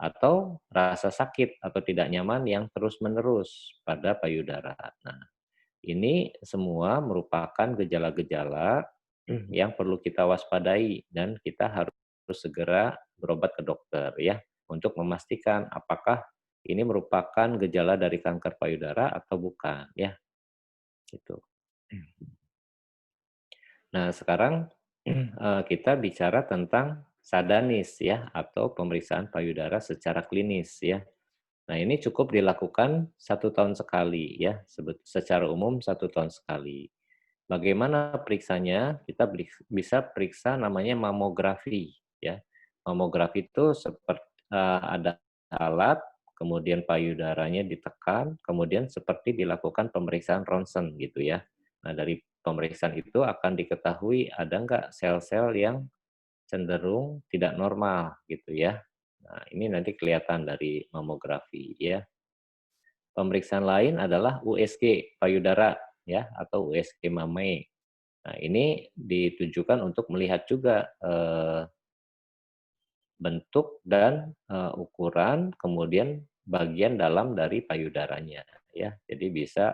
atau rasa sakit atau tidak nyaman yang terus-menerus pada payudara. Nah, ini semua merupakan gejala-gejala yang perlu kita waspadai dan kita harus segera berobat ke dokter ya untuk memastikan apakah ini merupakan gejala dari kanker payudara atau bukan ya. Gitu. Nah, sekarang kita bicara tentang sadanis ya atau pemeriksaan payudara secara klinis ya. Nah, ini cukup dilakukan 1 tahun sekali ya, secara umum 1 tahun sekali. Bagaimana periksanya? Kita bisa periksa namanya mamografi ya. Mamografi itu seperti ada alat, kemudian payudaranya ditekan, kemudian seperti dilakukan pemeriksaan ronsen gitu ya. Nah, dari pemeriksaan itu akan diketahui ada nggak sel-sel yang cenderung tidak normal gitu ya. Nah, ini nanti kelihatan dari mamografi ya. Pemeriksaan lain adalah USG payudara ya atau USG mame. Nah, ini ditujukan untuk melihat juga bentuk dan ukuran kemudian bagian dalam dari payudaranya ya. Jadi bisa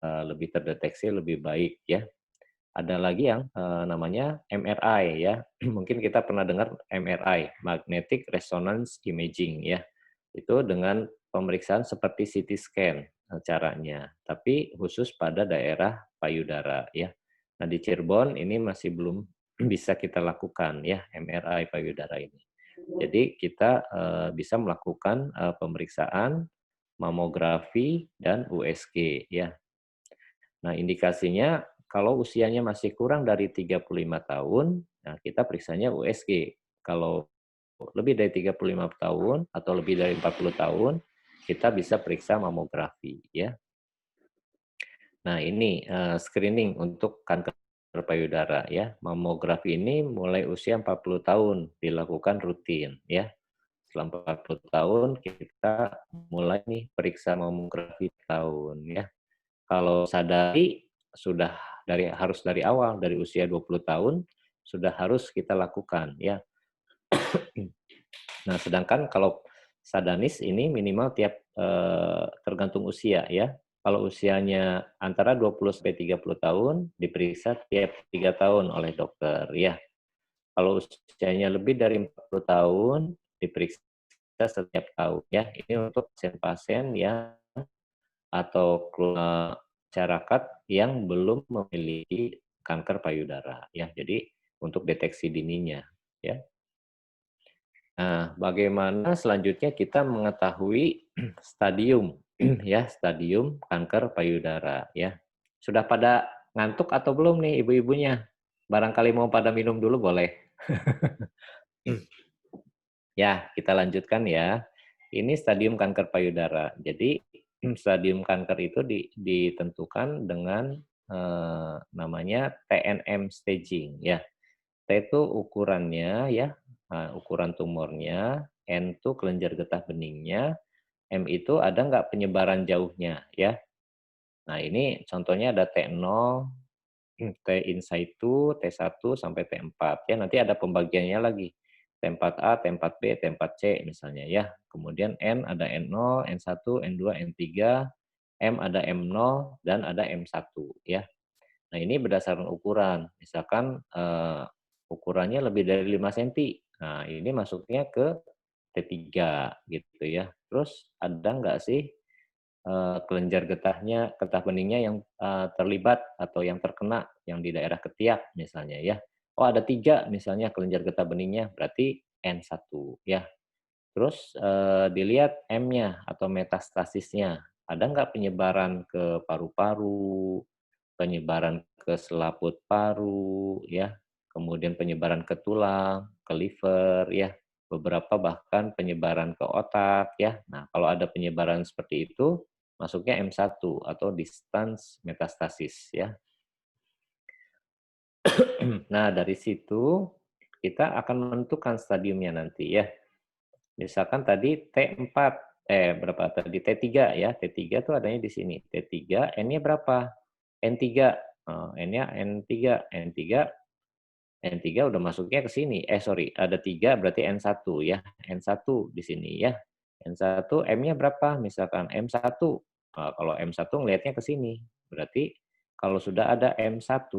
lebih terdeteksi lebih baik ya. Ada lagi yang namanya MRI ya. Mungkin kita pernah dengar MRI, Magnetic Resonance Imaging ya. Itu dengan pemeriksaan seperti CT scan caranya, tapi khusus pada daerah payudara ya. Nah, di Cirebon ini masih belum bisa kita lakukan ya MRI payudara ini. Jadi kita bisa melakukan pemeriksaan mamografi dan USG ya. Nah, indikasinya kalau usianya masih kurang dari 35 tahun, nah kita periksanya USG. Kalau lebih dari 35 tahun atau lebih dari 40 tahun, kita bisa periksa mamografi ya. Nah, ini screening untuk kanker payudara ya. Mamografi ini mulai usia 40 tahun dilakukan rutin ya. Setelah 40 tahun kita mulai nih periksa mamografi tahun ya. Kalau sadari sudah harus dari awal, dari usia 20 tahun sudah harus kita lakukan ya. Nah, sedangkan kalau sadanis ini minimal tiap tergantung usia ya. Kalau usianya antara 20 sampai 30 tahun diperiksa tiap 3 tahun oleh dokter ya. Kalau usianya lebih dari 40 tahun diperiksa setiap tahun ya. Ini untuk pasien-pasien yang atau masyarakat yang belum memiliki kanker payudara ya. Jadi untuk deteksi dininya ya. Nah, bagaimana selanjutnya kita mengetahui stadium ya, stadium kanker payudara ya. Sudah pada ngantuk atau belum nih ibu-ibunya? Barangkali mau pada minum dulu boleh. Ya, kita lanjutkan ya. Ini stadium kanker payudara. Jadi stadium kanker itu ditentukan dengan namanya TNM staging ya. T itu ukurannya ya, ukuran tumornya, N itu kelenjar getah beningnya, M itu ada nggak penyebaran jauhnya ya. Nah, ini contohnya ada T0, T in situ, T1 sampai T4 ya. Nanti ada pembagiannya lagi. T4A, T4B, T4C misalnya ya. Kemudian N ada N0, N1, N2, N3, M ada M0 dan ada M1 ya. Nah, ini berdasarkan ukuran. Misalkan ukurannya lebih dari 5 cm. Nah, ini masuknya ke T3 gitu ya. Terus ada nggak sih kelenjar getah beningnya yang terlibat atau yang terkena yang di daerah ketiak misalnya ya. Oh ada 3 misalnya kelenjar getah beningnya, berarti N1 ya. Terus dilihat M-nya atau metastasisnya. Ada nggak penyebaran ke paru-paru, penyebaran ke selaput paru, ya, kemudian penyebaran ke tulang, ke liver, ya, beberapa bahkan penyebaran ke otak, ya. Nah, kalau ada penyebaran seperti itu, masuknya M1 atau distance metastasis, ya. Nah, dari situ kita akan menentukan stadiumnya nanti, ya. Misalkan tadi T4, berapa tadi? T3 ya. T3 tuh adanya di sini. T3, N-nya berapa? N3. N-nya N3. N3 udah masuknya ke sini. Sorry, ada 3 berarti N1 ya. N1 di sini ya. N1, M-nya berapa? Misalkan M1. Kalau M1 ngelihatnya ke sini. Berarti kalau sudah ada M1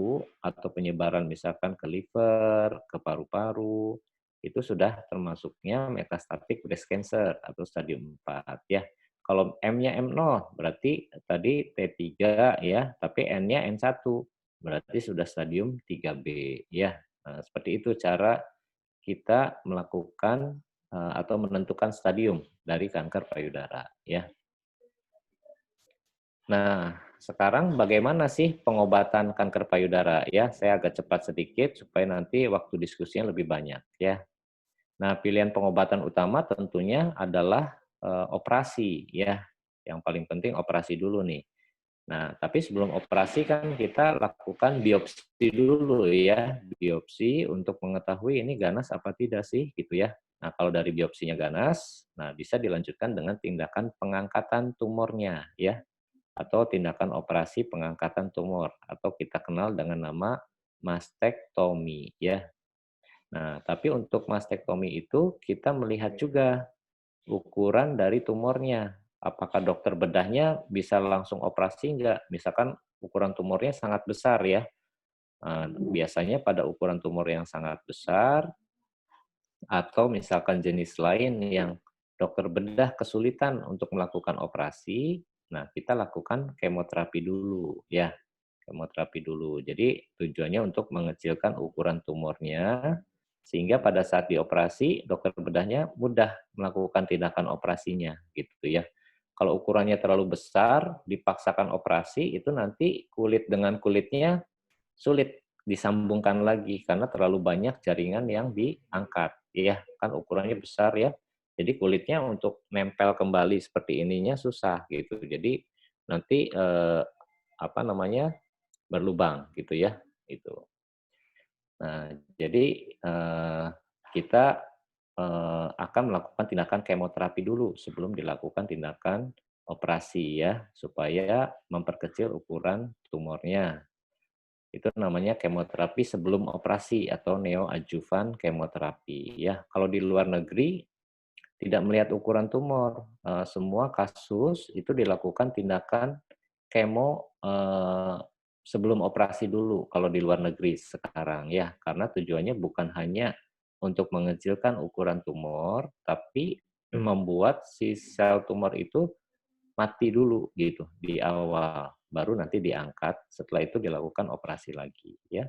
atau penyebaran misalkan ke liver, ke paru-paru, itu sudah termasuknya metastatic breast cancer atau stadium 4 ya. Kalau M-nya M0 berarti tadi T3 ya, tapi N-nya N1 berarti sudah stadium 3B ya. Nah, seperti itu cara kita melakukan atau menentukan stadium dari kanker payudara ya. Nah, sekarang bagaimana sih pengobatan kanker payudara ya? Saya agak cepat sedikit supaya nanti waktu diskusinya lebih banyak ya. Nah, pilihan pengobatan utama tentunya adalah operasi ya. Yang paling penting operasi dulu nih. Nah, tapi sebelum operasi kan kita lakukan biopsi dulu ya. Biopsi untuk mengetahui ini ganas apa tidak sih gitu ya. Nah, kalau dari biopsinya ganas, nah bisa dilanjutkan dengan tindakan pengangkatan tumornya ya. Atau tindakan operasi pengangkatan tumor atau kita kenal dengan nama mastektomi ya. Nah, tapi untuk mastektomi itu kita melihat juga ukuran dari tumornya. Apakah dokter bedahnya bisa langsung operasi enggak? Misalkan ukuran tumornya sangat besar ya. Biasanya pada ukuran tumor yang sangat besar atau misalkan jenis lain yang dokter bedah kesulitan untuk melakukan operasi, nah kita lakukan kemoterapi dulu ya. Kemoterapi dulu. Jadi tujuannya untuk mengecilkan ukuran tumornya sehingga pada saat dioperasi dokter bedahnya mudah melakukan tindakan operasinya gitu ya. Kalau ukurannya terlalu besar, dipaksakan operasi itu nanti kulit dengan kulitnya sulit disambungkan lagi karena terlalu banyak jaringan yang diangkat ya. Kan ukurannya besar ya. Jadi kulitnya untuk nempel kembali seperti ininya susah gitu. Jadi nanti berlubang gitu ya itu. Nah, jadi kita akan melakukan tindakan kemoterapi dulu sebelum dilakukan tindakan operasi ya supaya memperkecil ukuran tumornya. Itu namanya kemoterapi sebelum operasi atau neoadjuvan kemoterapi ya. Kalau di luar negeri tidak melihat ukuran tumor, semua kasus itu dilakukan tindakan kemo sebelum operasi dulu kalau di luar negeri sekarang ya, karena tujuannya bukan hanya untuk mengecilkan ukuran tumor, tapi membuat si sel tumor itu mati dulu gitu di awal, baru nanti diangkat, setelah itu dilakukan operasi lagi ya.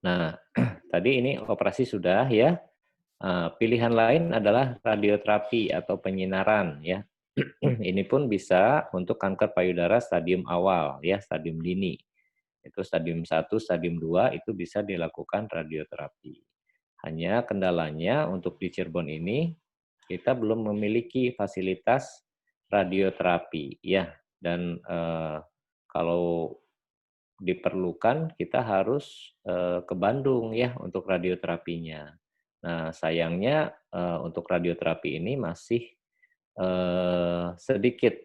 Nah, tadi ini operasi sudah ya. Pilihan lain adalah radioterapi atau penyinaran ya. Ini pun bisa untuk kanker payudara stadium awal ya, stadium dini. Itu stadium 1, stadium 2 itu bisa dilakukan radioterapi. Hanya kendalanya untuk di Cirebon ini kita belum memiliki fasilitas radioterapi ya. Dan kalau diperlukan kita harus ke Bandung ya untuk radioterapinya. Nah, sayangnya untuk radioterapi ini masih sedikit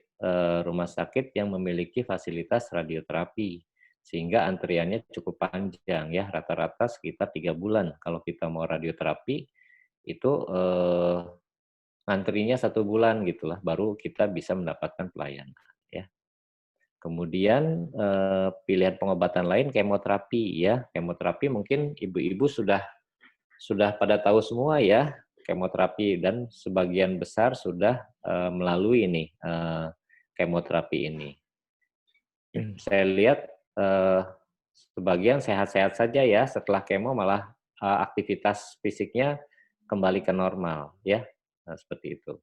rumah sakit yang memiliki fasilitas radioterapi sehingga antriannya cukup panjang ya, rata-rata sekitar 3 bulan kalau kita mau radioterapi itu antrinya 1 bulan gitulah baru kita bisa mendapatkan pelayanan ya. Kemudian pilihan pengobatan lain kemoterapi ya. Kemoterapi mungkin ibu-ibu sudah pada tahu semua ya. kemoterapi dan sebagian besar sudah melalui ini kemoterapi ini. Saya lihat sebagian sehat-sehat saja ya, setelah kemo malah aktivitas fisiknya kembali ke normal ya. Nah, seperti itu.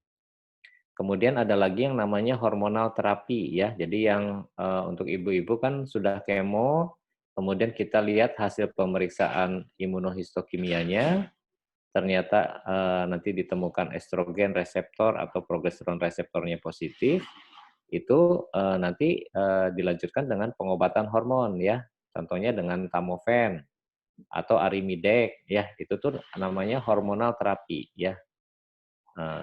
Kemudian ada lagi yang namanya hormonal terapi ya. Jadi yang untuk ibu-ibu kan sudah kemo, kemudian kita lihat hasil pemeriksaan imunohistokimianya, ternyata nanti ditemukan estrogen reseptor atau progesteron reseptornya positif, itu nanti dilanjutkan dengan pengobatan hormon ya. Contohnya dengan tamofen atau arimidex ya, itu tuh namanya hormonal terapi ya.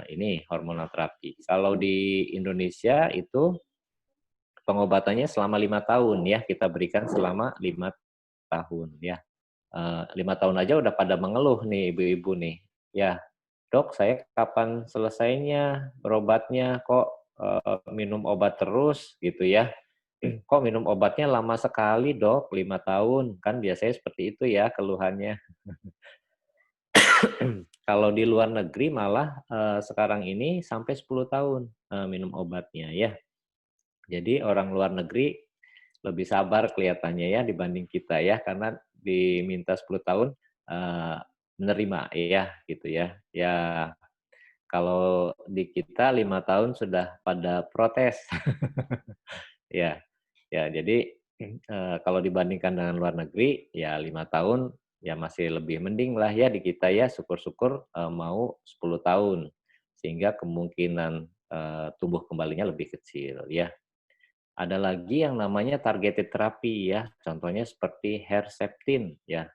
Ini hormonal terapi. Kalau di Indonesia itu pengobatannya selama 5 tahun ya, kita berikan selama 5 tahun ya. 5 tahun aja udah pada mengeluh nih ibu-ibu nih. Ya, dok saya kapan selesainya berobatnya, kok minum obat terus gitu ya. Kok minum obatnya lama sekali dok, 5 tahun. Kan biasanya seperti itu ya keluhannya. Kalau di luar negeri malah sekarang ini sampai 10 tahun minum obatnya ya. Jadi orang luar negeri lebih sabar kelihatannya ya dibanding kita ya, karena diminta 10 tahun menerima ya gitu ya. Ya kalau di kita 5 tahun sudah pada protes. Ya, ya jadi kalau dibandingkan dengan luar negeri ya 5 tahun ya masih lebih mending lah ya di kita ya, syukur-syukur mau 10 tahun sehingga kemungkinan tumbuh kembalinya lebih kecil ya. Ada lagi yang namanya targeted terapi ya, contohnya seperti Herceptin ya,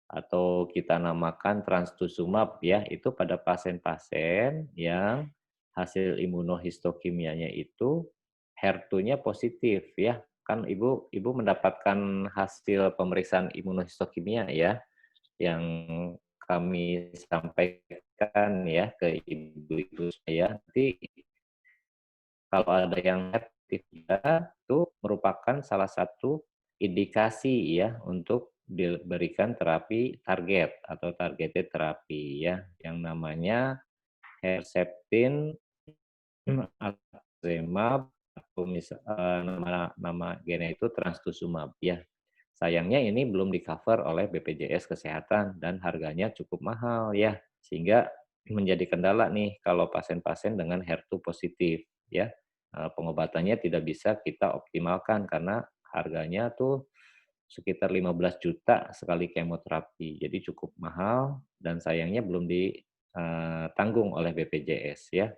atau kita namakan trastuzumab ya, itu pada pasien-pasien yang hasil imunohistokimianya itu HER2-nya positif ya. Kan ibu mendapatkan hasil pemeriksaan imunohistokimia ya, yang kami sampaikan ya ke ibu-ibu saya. Nanti kalau ada yang aktif itu merupakan salah satu indikasi ya untuk diberikan terapi target atau targeted terapi ya, yang namanya Herceptin, Atezolizumab, atau nama gennya itu Trastuzumab ya. Sayangnya ini belum di-cover oleh BPJS Kesehatan dan harganya cukup mahal ya, sehingga menjadi kendala nih kalau pasien-pasien dengan HER2 positif ya. Pengobatannya tidak bisa kita optimalkan karena harganya tuh sekitar 15 juta sekali kemoterapi. Jadi cukup mahal dan sayangnya belum ditanggung oleh BPJS ya.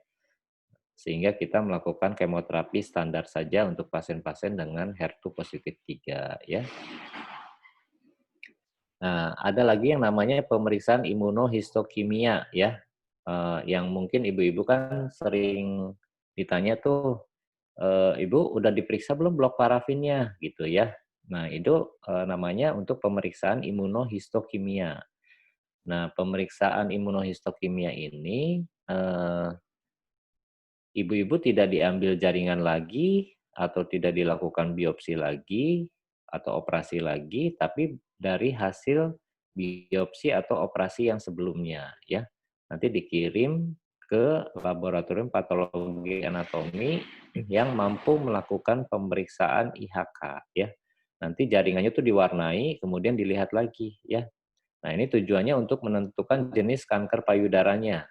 Sehingga kita melakukan kemoterapi standar saja untuk pasien-pasien dengan HER2 positif 3 ya. Nah, ada lagi yang namanya pemeriksaan imunohistokimia ya. Yang mungkin ibu-ibu kan sering ditanya tuh, ibu udah diperiksa belum blok parafinnya gitu ya. Nah, itu namanya untuk pemeriksaan imunohistokimia. Nah, pemeriksaan imunohistokimia ini ibu-ibu tidak diambil jaringan lagi atau tidak dilakukan biopsi lagi atau operasi lagi, tapi dari hasil biopsi atau operasi yang sebelumnya ya. Nanti dikirim ke laboratorium patologi anatomi yang mampu melakukan pemeriksaan IHK ya. Nanti jaringannya itu diwarnai kemudian dilihat lagi ya. Nah, ini tujuannya untuk menentukan jenis kanker payudaranya.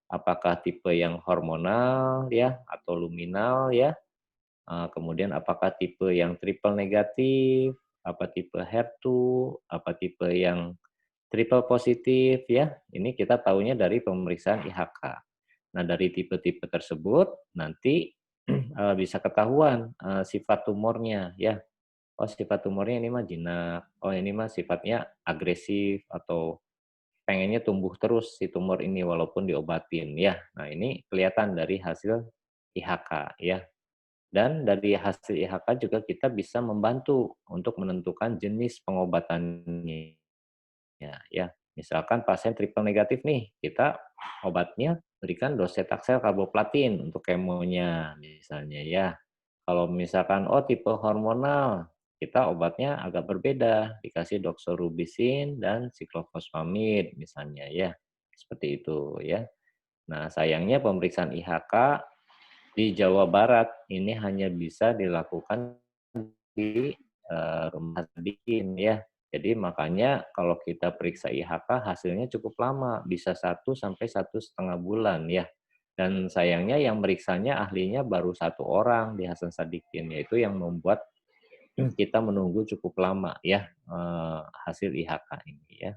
Apakah tipe yang hormonal ya atau luminal ya. Kemudian apakah tipe yang triple negatif, apa tipe HER2, apa tipe yang triple positif ya. Ini kita tahunya dari pemeriksaan IHK. Nah, dari tipe-tipe tersebut nanti bisa ketahuan sifat tumornya ya. Oh, sifat tumornya ini mah jinak. Oh, ini mah sifatnya agresif atau pengennya tumbuh terus si tumor ini walaupun diobatin ya. Nah, ini kelihatan dari hasil IHK ya. Dan dari hasil IHK juga kita bisa membantu untuk menentukan jenis pengobatannya. Ya, misalkan pasien triple negatif nih, kita obatnya berikan docetaxel carboplatin untuk kemonya misalnya ya. Kalau misalkan tipe hormonal, kita obatnya agak berbeda, dikasih doxorubicin dan cyclophosphamide misalnya ya. Seperti itu ya. Nah, sayangnya pemeriksaan IHK di Jawa Barat ini hanya bisa dilakukan di rumah sadikin ya. Jadi makanya kalau kita periksa IHK hasilnya cukup lama, bisa 1 sampai 1,5 bulan ya. Dan sayangnya yang meriksanya ahlinya baru 1 orang di Hasan Sadikin, yaitu yang membuat kita menunggu cukup lama ya hasil IHK ini ya.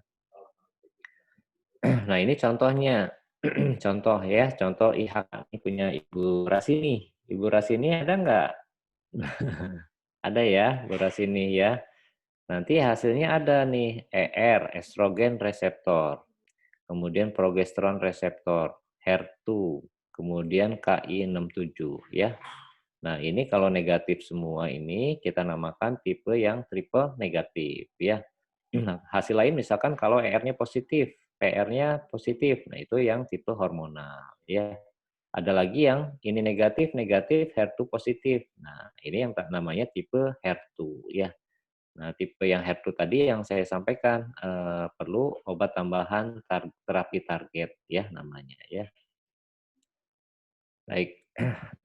Nah ini contohnya, contoh ya, contoh IHK ini punya Ibu Rasini. Ibu Rasini ada nggak? Ada ya, Bu Rasini ya. Nanti hasilnya ada nih, estrogen reseptor, kemudian progesteron reseptor, HER2, kemudian Ki67 ya. Nah, ini kalau negatif semua ini kita namakan tipe yang triple negatif ya. Nah, hasil lain misalkan kalau ER-nya positif, PR-nya positif, nah itu yang tipe hormonal ya. Ada lagi yang ini negatif, HER2 positif. Nah, ini yang namanya tipe HER2 ya. Nah, tipe yang HER2 tadi yang saya sampaikan perlu obat tambahan terapi target ya namanya ya. Baik.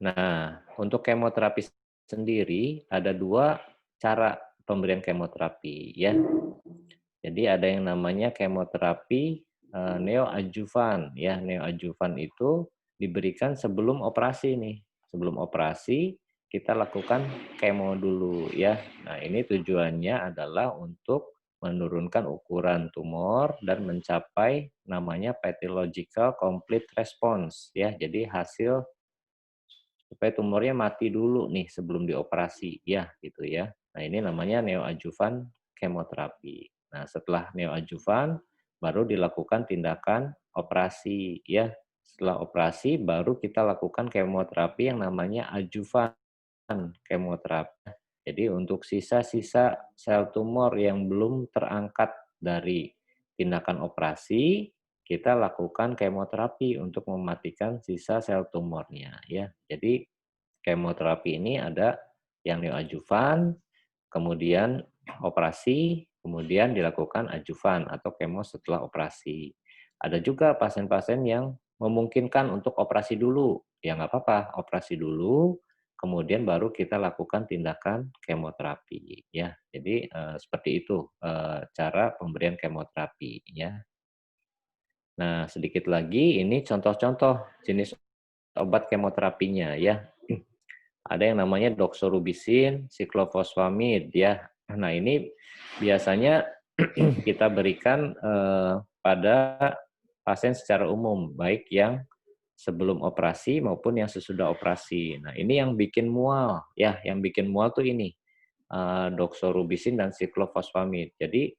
Nah, untuk kemoterapi sendiri ada 2 cara pemberian kemoterapi ya. Jadi ada yang namanya kemoterapi neoadjuvan ya. Neoadjuvan itu diberikan sebelum operasi nih. Sebelum operasi kita lakukan kemo dulu ya. Nah, ini tujuannya adalah untuk menurunkan ukuran tumor dan mencapai namanya pathological complete response ya. Jadi hasil supaya tumornya mati dulu nih sebelum dioperasi ya gitu ya. Nah, ini namanya neoadjuvan kemoterapi. Nah, setelah neoadjuvan baru dilakukan tindakan operasi ya. Setelah operasi baru kita lakukan kemoterapi yang namanya adjuvan kemoterapi. Jadi untuk sisa-sisa sel tumor yang belum terangkat dari tindakan operasi, kita lakukan kemoterapi untuk mematikan sisa sel tumornya ya. Jadi kemoterapi ini ada yang neoadjuvan, kemudian operasi, kemudian dilakukan adjuvan atau kemo setelah operasi. Ada juga pasien-pasien yang memungkinkan untuk operasi dulu. Ya nggak apa-apa, operasi dulu, kemudian baru kita lakukan tindakan kemoterapi. Ya, jadi seperti itu cara pemberian kemoterapi. Ya. Nah, sedikit lagi ini contoh-contoh jenis obat kemoterapinya. Ya, ada yang namanya doxorubicin, siklofosfamid. Ya, nah ini biasanya kita berikan pada pasien secara umum, baik yang sebelum operasi maupun yang sesudah operasi. Nah, ini yang bikin mual, ya, yang bikin mual tuh ini doxorubicin dan siklofosfamid. Jadi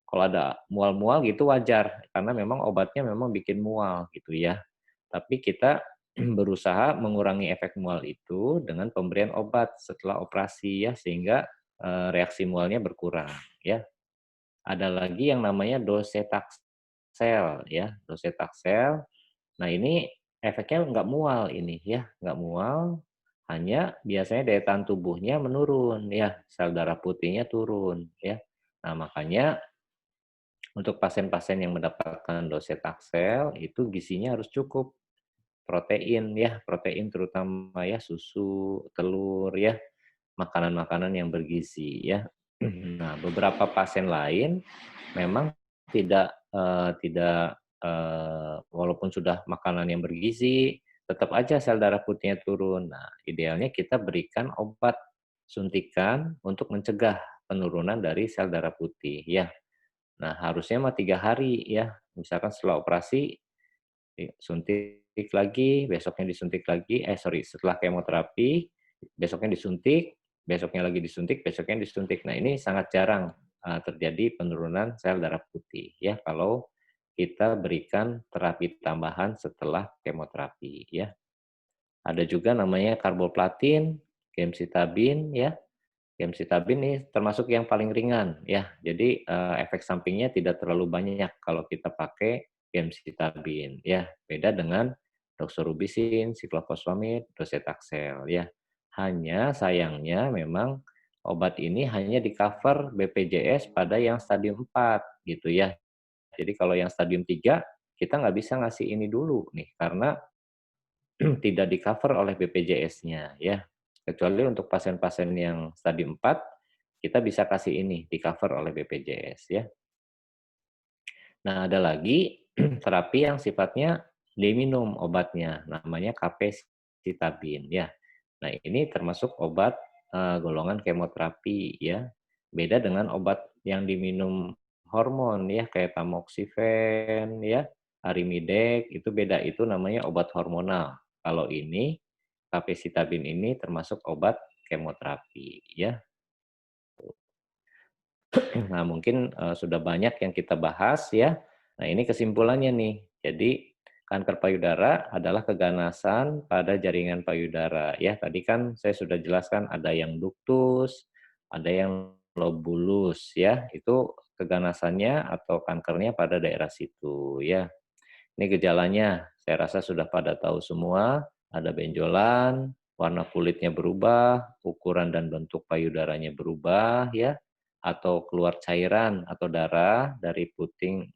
kalau ada mual-mual gitu wajar, karena memang obatnya memang bikin mual gitu ya. Tapi kita berusaha mengurangi efek mual itu dengan pemberian obat setelah operasi ya, sehingga reaksi mualnya berkurang ya. Ada lagi yang namanya docetaxel ya, docetaxel. Nah, ini efeknya nggak mual ini ya, nggak mual, hanya biasanya daya tahan tubuhnya menurun ya, sel darah putihnya turun ya. Nah, makanya untuk pasien-pasien yang mendapatkan docetaxel itu gizinya harus cukup. Protein ya, protein terutama ya, susu, telur ya, makanan-makanan yang bergizi ya. Nah, beberapa pasien lain memang tidak walaupun sudah makanan yang bergizi, tetap aja sel darah putihnya turun. Nah, idealnya kita berikan obat suntikan untuk mencegah penurunan dari sel darah putih ya. Nah, harusnya mah 3 hari ya. Misalkan setelah operasi suntik lagi, besoknya disuntik lagi, setelah kemoterapi, besoknya disuntik, besoknya lagi disuntik, besoknya disuntik. Nah, ini sangat jarang terjadi penurunan sel darah putih ya kalau kita berikan terapi tambahan setelah kemoterapi ya. Ada juga namanya karboplatin, gemcitabine ya. Gemcitabine ini termasuk yang paling ringan ya. Jadi efek sampingnya tidak terlalu banyak kalau kita pakai gemcitabine ya. Beda dengan doxorubicin, siklofosfamid, docetaxel ya. Hanya sayangnya memang obat ini hanya di-cover BPJS pada yang stadium 4 gitu ya. Jadi kalau yang stadium 3 kita nggak bisa ngasih ini dulu nih, karena tidak di-cover oleh BPJS-nya ya. Kecuali untuk pasien-pasien yang stadium 4, kita bisa kasih ini, di-cover oleh BPJS ya. Nah, ada lagi terapi yang sifatnya diminum obatnya, namanya capecitabine ya. Nah, ini termasuk obat golongan kemoterapi ya. Beda dengan obat yang diminum hormon ya, kayak tamoxifen ya, arimidex, itu beda, itu namanya obat hormonal. Kalau ini capecitabine ini termasuk obat kemoterapi ya. Nah, mungkin sudah banyak yang kita bahas ya. Nah, ini kesimpulannya nih. Jadi, kanker payudara adalah keganasan pada jaringan payudara. Ya, tadi kan saya sudah jelaskan ada yang ductus, ada yang lobulus ya. Itu keganasannya atau kankernya pada daerah situ ya. Ini gejalanya, saya rasa sudah pada tahu semua. Ada benjolan, warna kulitnya berubah, ukuran dan bentuk payudaranya berubah ya, atau keluar cairan atau darah dari puting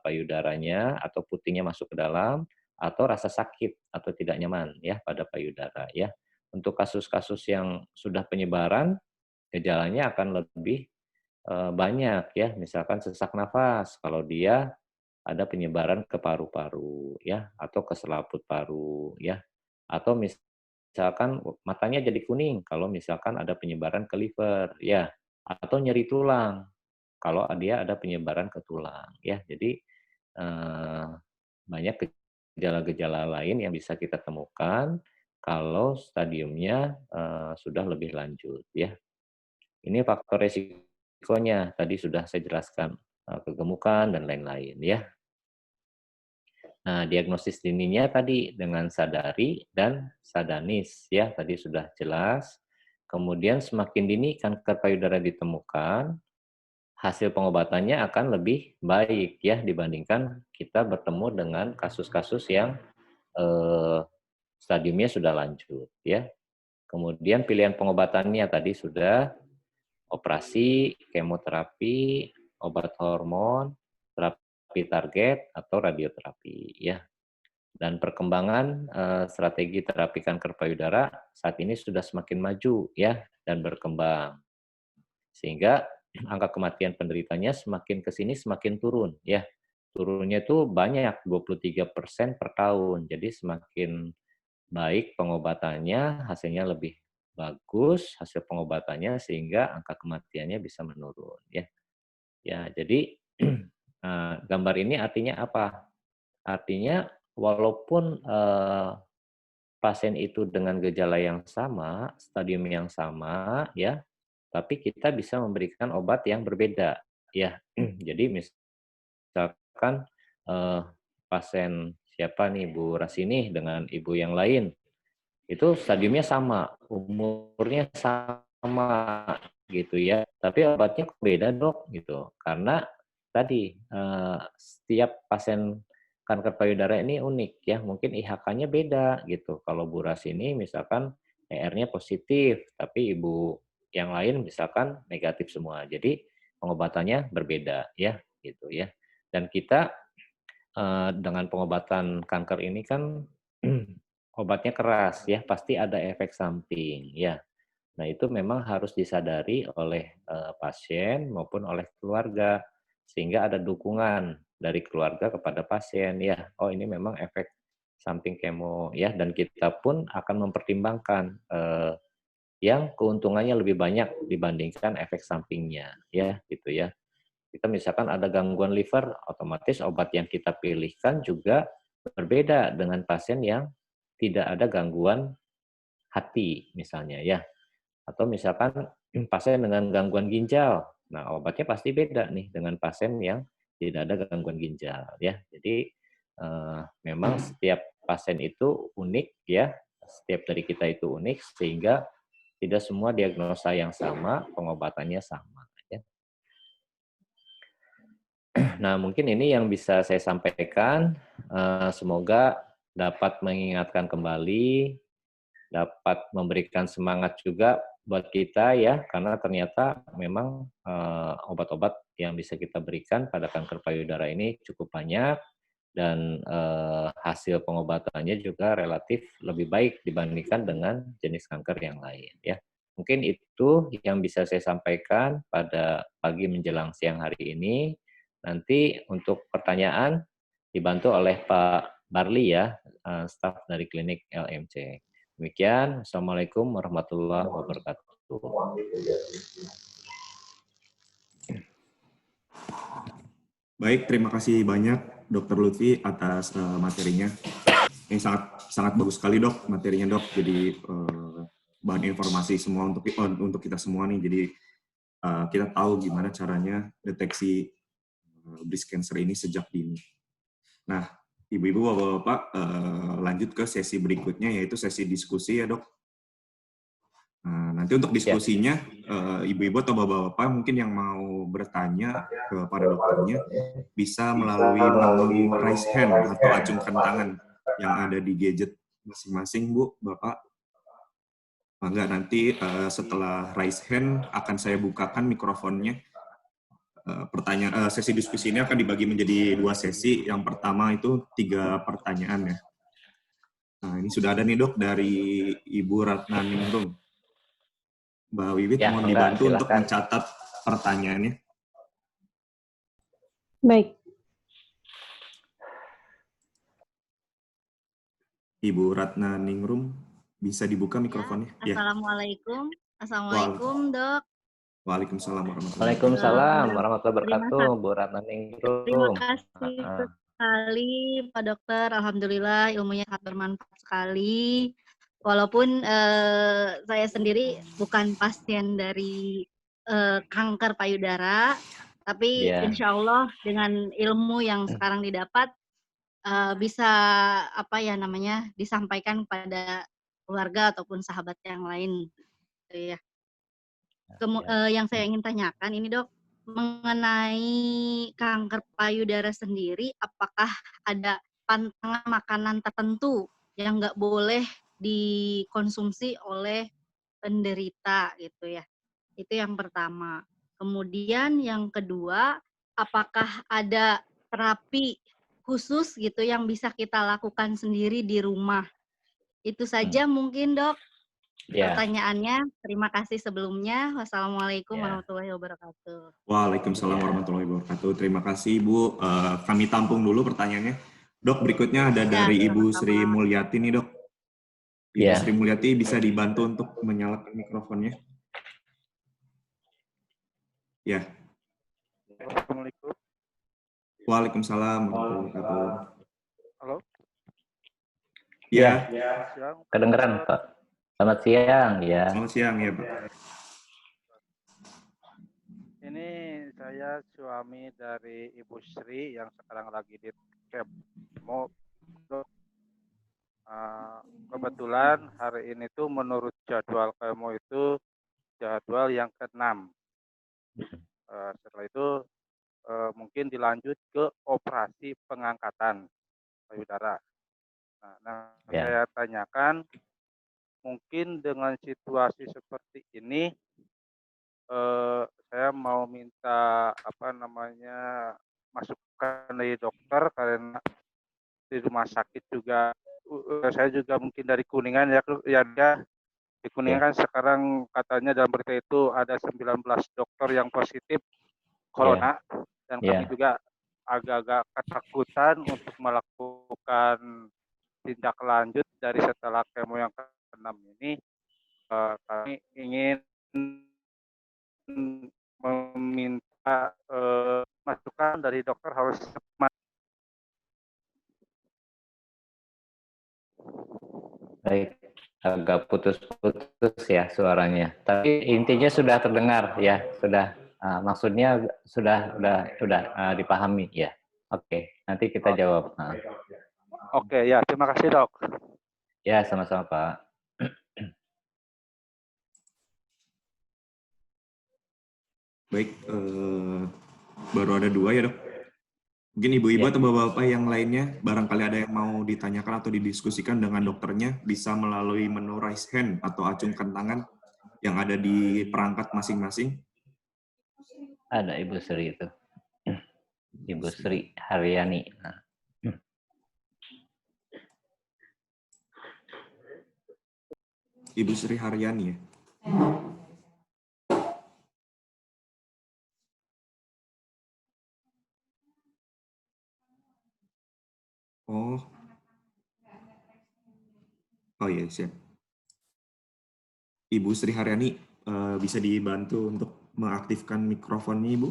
payudaranya, atau putingnya masuk ke dalam, atau rasa sakit atau tidak nyaman ya pada payudara ya. Untuk kasus-kasus yang sudah penyebaran, gejalanya akan lebih banyak ya, misalkan sesak nafas kalau dia ada penyebaran ke paru-paru ya, atau ke selaput paru ya, atau misalkan matanya jadi kuning kalau misalkan ada penyebaran ke liver ya, atau nyeri tulang kalau dia ada penyebaran ke tulang ya. Jadi banyak gejala-gejala lain yang bisa kita temukan kalau stadiumnya sudah lebih lanjut ya. Ini faktor resikonya tadi sudah saya jelaskan, kegemukan dan lain-lain ya. Nah, diagnosis dininya tadi dengan sadari dan sadanis ya, tadi sudah jelas. Kemudian semakin dini kanker payudara ditemukan, hasil pengobatannya akan lebih baik ya dibandingkan kita bertemu dengan kasus-kasus yang stadiumnya sudah lanjut ya. Kemudian pilihan pengobatannya tadi sudah operasi, kemoterapi, obat hormon, terapi target atau radioterapi ya. Dan perkembangan strategi terapi kanker payudara saat ini sudah semakin maju ya dan berkembang. Sehingga angka kematian penderitanya semakin ke sini semakin turun ya. Turunnya itu banyak 23% per tahun. Jadi semakin baik pengobatannya, hasilnya lebih bagus hasil pengobatannya sehingga angka kematiannya bisa menurun ya. Ya, jadi gambar ini artinya apa? Artinya walaupun pasien itu dengan gejala yang sama, stadium yang sama ya, tapi kita bisa memberikan obat yang berbeda ya. Jadi misalkan pasien siapa nih Bu Rasini dengan ibu yang lain, itu stadiumnya sama, umurnya sama gitu ya, tapi obatnya kok beda dok gitu, karena tadi setiap pasien kanker payudara ini unik ya, mungkin IHK-nya beda gitu. Kalau Bu Rasini misalkan ER-nya positif, tapi ibu yang lain misalkan negatif semua, jadi pengobatannya berbeda ya gitu ya. Dan kita dengan pengobatan kanker ini kan obatnya keras ya, pasti ada efek samping ya. Nah, itu memang harus disadari oleh pasien maupun oleh keluarga sehingga ada dukungan dari keluarga kepada pasien ya. Oh, ini memang efek samping kemo ya, dan kita pun akan mempertimbangkan yang keuntungannya lebih banyak dibandingkan efek sampingnya ya, gitu ya. Kita misalkan ada gangguan liver, otomatis obat yang kita pilihkan juga berbeda dengan pasien yang tidak ada gangguan hati misalnya ya. Atau misalkan pasien dengan gangguan ginjal, nah obatnya pasti beda nih dengan pasien yang tidak ada gangguan ginjal ya. Jadi memang setiap pasien itu unik ya, setiap dari kita itu unik sehingga tidak semua diagnosa yang sama, pengobatannya sama ya. Nah, mungkin ini yang bisa saya sampaikan. Semoga dapat mengingatkan kembali, dapat memberikan semangat juga buat kita ya, karena ternyata memang obat-obat yang bisa kita berikan pada kanker payudara ini cukup banyak dan hasil pengobatannya juga relatif lebih baik dibandingkan dengan jenis kanker yang lain ya. Mungkin itu yang bisa saya sampaikan pada pagi menjelang siang hari ini. Nanti untuk pertanyaan dibantu oleh Pak Barli ya, staf dari klinik LMC. Demikian, Assalamualaikum warahmatullahi wabarakatuh. Baik, terima kasih banyak Dr. Lutfi atas materinya. Ini sangat bagus sekali dok materinya dok. Jadi bahan informasi semua untuk kita semua nih. Jadi kita tahu gimana caranya deteksi breast cancer ini sejak dini. Nah, ibu-ibu, bapak-bapak, lanjut ke sesi berikutnya yaitu sesi diskusi ya dok. Nah, nanti untuk diskusinya, ibu-ibu atau bapak-bapak mungkin yang mau bertanya kepada dokternya bisa melalui menu raise hand atau acungkan tangan yang ada di gadget masing-masing, Bu, Bapak. Enggak, nanti setelah raise hand akan saya bukakan mikrofonnya. Sesi diskusi ini akan dibagi menjadi 2 sesi. Yang pertama itu 3 pertanyaan ya. Nah, ini sudah ada nih dok dari Ibu Ratna Ningrum. Mbak Wiwit Ya, mohon dibantu silakan. untuk mencatat pertanyaannya. Baik. Ibu Ratna Ningrum, bisa dibuka mikrofonnya? Ya. Assalamualaikum. Assalamualaikum, Dok. Waalaikumsalam warahmatullahi wabarakatuh. Waalaikumsalam warahmatullahi wabarakatuh, Bu Ratna Terima Ningrum. kasih sekali, Pak Dokter. Alhamdulillah ilmunya sangat bermanfaat sekali. Walaupun saya sendiri bukan pasien dari kanker payudara, tapi Iya. insya Allah dengan ilmu yang sekarang didapat bisa disampaikan kepada keluarga ataupun sahabat yang lain. Gitu ya. Yang saya ingin tanyakan ini dok, mengenai kanker payudara sendiri, apakah ada pantangan makanan tertentu yang nggak boleh dikonsumsi oleh penderita gitu ya? Itu yang pertama. Kemudian yang kedua, apakah ada terapi khusus gitu yang bisa kita lakukan sendiri di rumah? Itu saja mungkin dok. Ya. Pertanyaannya, terima kasih sebelumnya. Wassalamualaikum Ya. warahmatullahi wabarakatuh. Waalaikumsalam warahmatullahi wabarakatuh. Terima kasih Bu. Kami tampung dulu pertanyaannya. Dok, berikutnya ada dari Ibu sama-sama. Sri Mulyati nih dok. Ibu Ya. Sri Mulyati bisa dibantu untuk menyalakan mikrofonnya? Ya. Assalamualaikum. Waalaikumsalam warahmatullahi wabarakatuh. Halo. Ya. Siang. Kedengeran Pak. Selamat siang ya. Selamat siang ya Pak. Ini saya suami dari Ibu Sri yang sekarang lagi di kemo. Kebetulan hari ini tuh menurut jadwal kemo itu jadwal yang ke-6. Setelah itu mungkin dilanjut ke operasi pengangkatan payudara. Nah, saya tanyakan, mungkin dengan situasi seperti ini, saya mau minta masukan dari dokter karena di rumah sakit juga, saya juga mungkin dari Kuningan ya di Kuningan kan sekarang katanya dalam berita itu ada 19 dokter yang positif corona dan kami juga agak-agak ketakutan untuk melakukan tindak lanjut dari setelah kemo yang ke-6 ini. Kami ingin meminta masukan dari dokter harus Baik, agak putus-putus ya suaranya. Tapi intinya sudah terdengar ya, sudah maksudnya sudah dipahami ya. Oke, nanti kita jawab. Oke, ya, terima kasih dok. Ya, sama-sama Pak. Baik, baru ada 2 ya dok. Mungkin ibu-ibu atau bapak-bapak yang lainnya, barangkali ada yang mau ditanyakan atau didiskusikan dengan dokternya, bisa melalui menu raise hand atau acungkan tangan yang ada di perangkat masing-masing. Ada Ibu Sri itu. Ibu Sri Haryani. Ibu Sri Haryani ya. Oh. Oh iya, siap. Ibu Sri Haryani, bisa dibantu untuk mengaktifkan mikrofonnya, Ibu?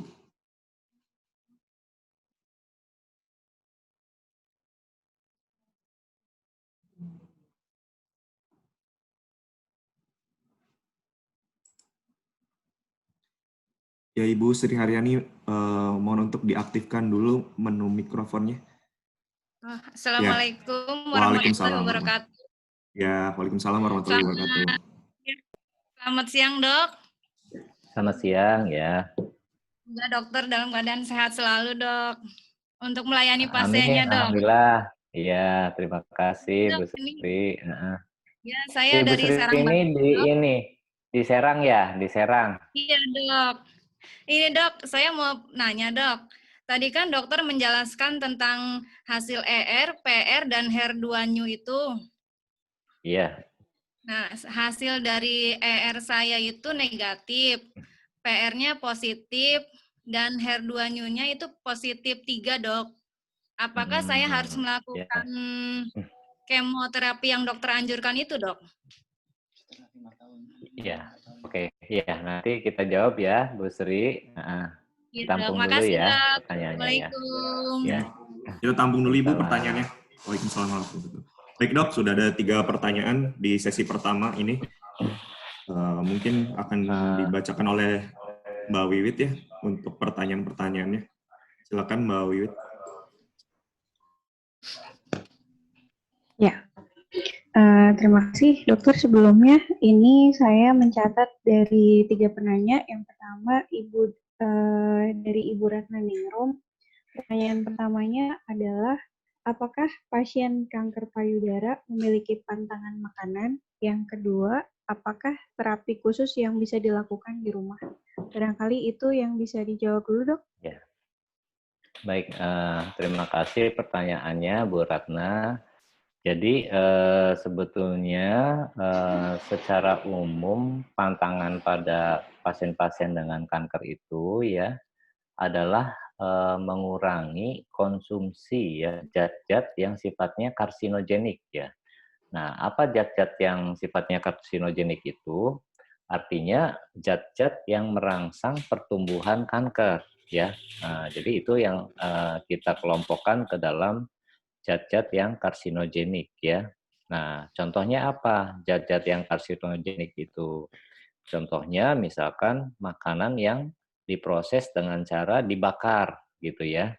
Ya, Ibu Sri Haryani, mohon untuk diaktifkan dulu menu mikrofonnya. Assalamualaikum warahmatullahi Waalaikumsalam. wabarakatuh. Ya, waalaikumsalam warahmatullahi wabarakatuh. Selamat siang, Dok. Selamat siang ya. Semoga dokter dalam keadaan sehat selalu, Dok. Untuk melayani Amin, pasiennya, Dok. alhamdulillah. Iya, terima kasih Bu Dok, ini Sri. ya saya Bu dari Sri Serang, ini Banten. di Serang ya, di Serang. Iya, Dok. Ini, Dok, saya mau nanya, Dok. Tadi kan dokter menjelaskan tentang hasil ER, PR, dan HER2-NEW itu. Iya. Nah, hasil dari ER saya itu negatif, PR-nya positif, dan HER2-NEW-nya itu positif 3, Dok. Apakah saya harus melakukan kemoterapi yang dokter anjurkan itu, Dok? Iya, oke. Iya, nanti kita jawab ya, Bu Sri. Iya, Tampung Dok. dulu Makasih, ya Dok. pertanyaannya ya. Assalamualaikum. Ya. Kita tampung dulu Ibu pertanyaannya. Waalaikumsalam warahmatullahi wabarakatuh. Baik Dok, sudah ada 3 pertanyaan di sesi pertama ini. Mungkin akan dibacakan oleh Mbak Wiwit ya untuk pertanyaan-pertanyaannya. Silakan Mbak Wiwit. Ya, terima kasih dokter. Sebelumnya ini saya mencatat dari 3 penanya. Yang pertama dari Ibu Ratna Ningrum. Pertanyaan pertamanya adalah, apakah pasien kanker payudara memiliki pantangan makanan? Yang kedua, apakah terapi khusus yang bisa dilakukan di rumah? Barangkali itu yang bisa dijawab dulu, Dok. Ya. Baik, terima kasih pertanyaannya Bu Ratna. Jadi sebetulnya secara umum pantangan pada pasien-pasien dengan kanker itu ya adalah mengurangi konsumsi ya zat-zat yang sifatnya karsinogenik ya. Nah, apa zat-zat yang sifatnya karsinogenik itu? Artinya zat-zat yang merangsang pertumbuhan kanker ya. Nah, jadi itu yang kita kelompokkan ke dalam zat-zat yang karsinogenik ya. Nah, contohnya apa zat-zat yang karsinogenik itu? Contohnya misalkan makanan yang diproses dengan cara dibakar gitu ya.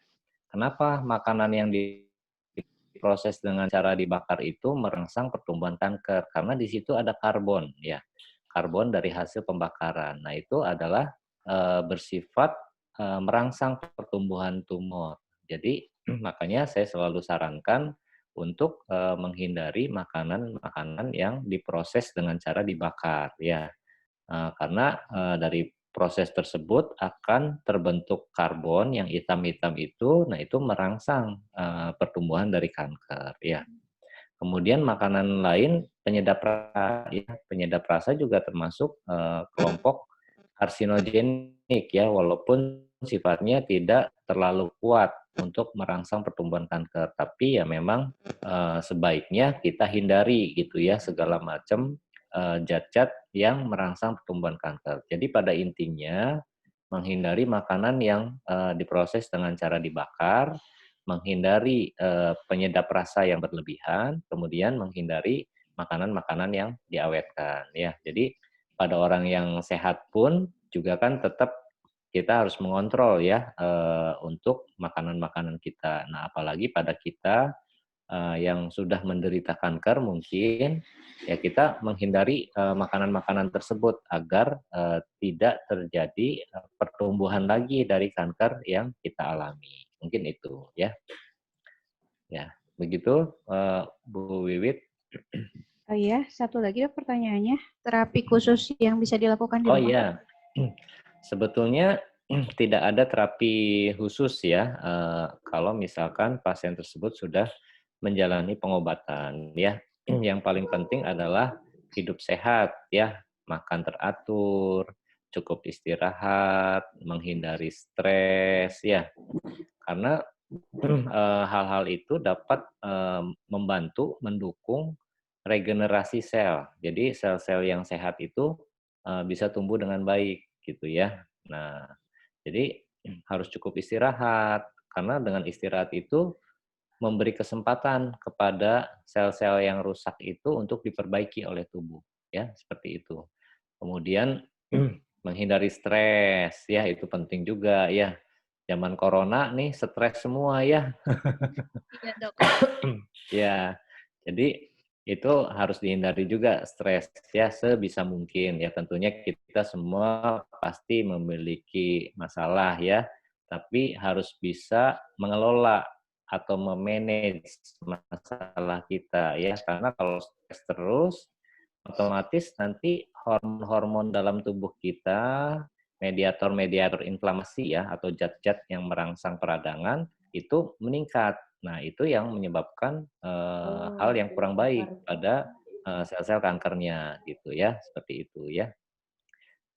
Kenapa makanan yang diproses dengan cara dibakar itu merangsang pertumbuhan kanker? Karena di situ ada karbon ya. Karbon dari hasil pembakaran. Nah, itu adalah bersifat merangsang pertumbuhan tumor. Jadi makanya saya selalu sarankan untuk menghindari makanan-makanan yang diproses dengan cara dibakar ya. Karena dari proses tersebut akan terbentuk karbon yang hitam-hitam itu, nah itu merangsang pertumbuhan dari kanker ya. Kemudian makanan lain penyedap rasa juga termasuk kelompok karsinogenik ya, walaupun sifatnya tidak terlalu kuat untuk merangsang pertumbuhan kanker, tapi ya memang sebaiknya kita hindari gitu ya segala macam zat-zat yang merangsang pertumbuhan kanker. Jadi pada intinya menghindari makanan yang diproses dengan cara dibakar, menghindari penyedap rasa yang berlebihan, kemudian menghindari makanan-makanan yang diawetkan ya. Jadi pada orang yang sehat pun juga kan tetap kita harus mengontrol ya untuk makanan-makanan kita. Nah, apalagi pada kita yang sudah menderita kanker mungkin ya kita menghindari makanan-makanan tersebut agar tidak terjadi pertumbuhan lagi dari kanker yang kita alami. Mungkin itu ya. Ya, begitu Bu Wiwit. Oh iya, satu lagi Dok pertanyaannya. Terapi khusus yang bisa dilakukan di rumah? Oh iya. Sebetulnya tidak ada terapi khusus ya kalau misalkan pasien tersebut sudah menjalani pengobatan ya. Yang paling penting adalah hidup sehat ya, makan teratur, cukup istirahat, menghindari stres ya. Karena hal-hal itu dapat membantu mendukung regenerasi sel. Jadi sel-sel yang sehat itu bisa tumbuh dengan baik gitu ya. Nah, jadi harus cukup istirahat karena dengan istirahat itu memberi kesempatan kepada sel-sel yang rusak itu untuk diperbaiki oleh tubuh ya, seperti itu. Kemudian menghindari stres ya, itu penting juga ya. Zaman corona nih stres semua ya. Iya, Dok. Ya, jadi itu harus dihindari juga stres ya sebisa mungkin ya. Tentunya kita semua pasti memiliki masalah ya, tapi harus bisa mengelola atau memanage masalah kita ya. Karena kalau stres terus, otomatis nanti hormon-hormon dalam tubuh kita, mediator-mediator inflamasi ya atau zat-zat yang merangsang peradangan itu meningkat. Nah, itu yang menyebabkan hal yang kurang baik pada sel-sel kankernya gitu ya, seperti itu ya.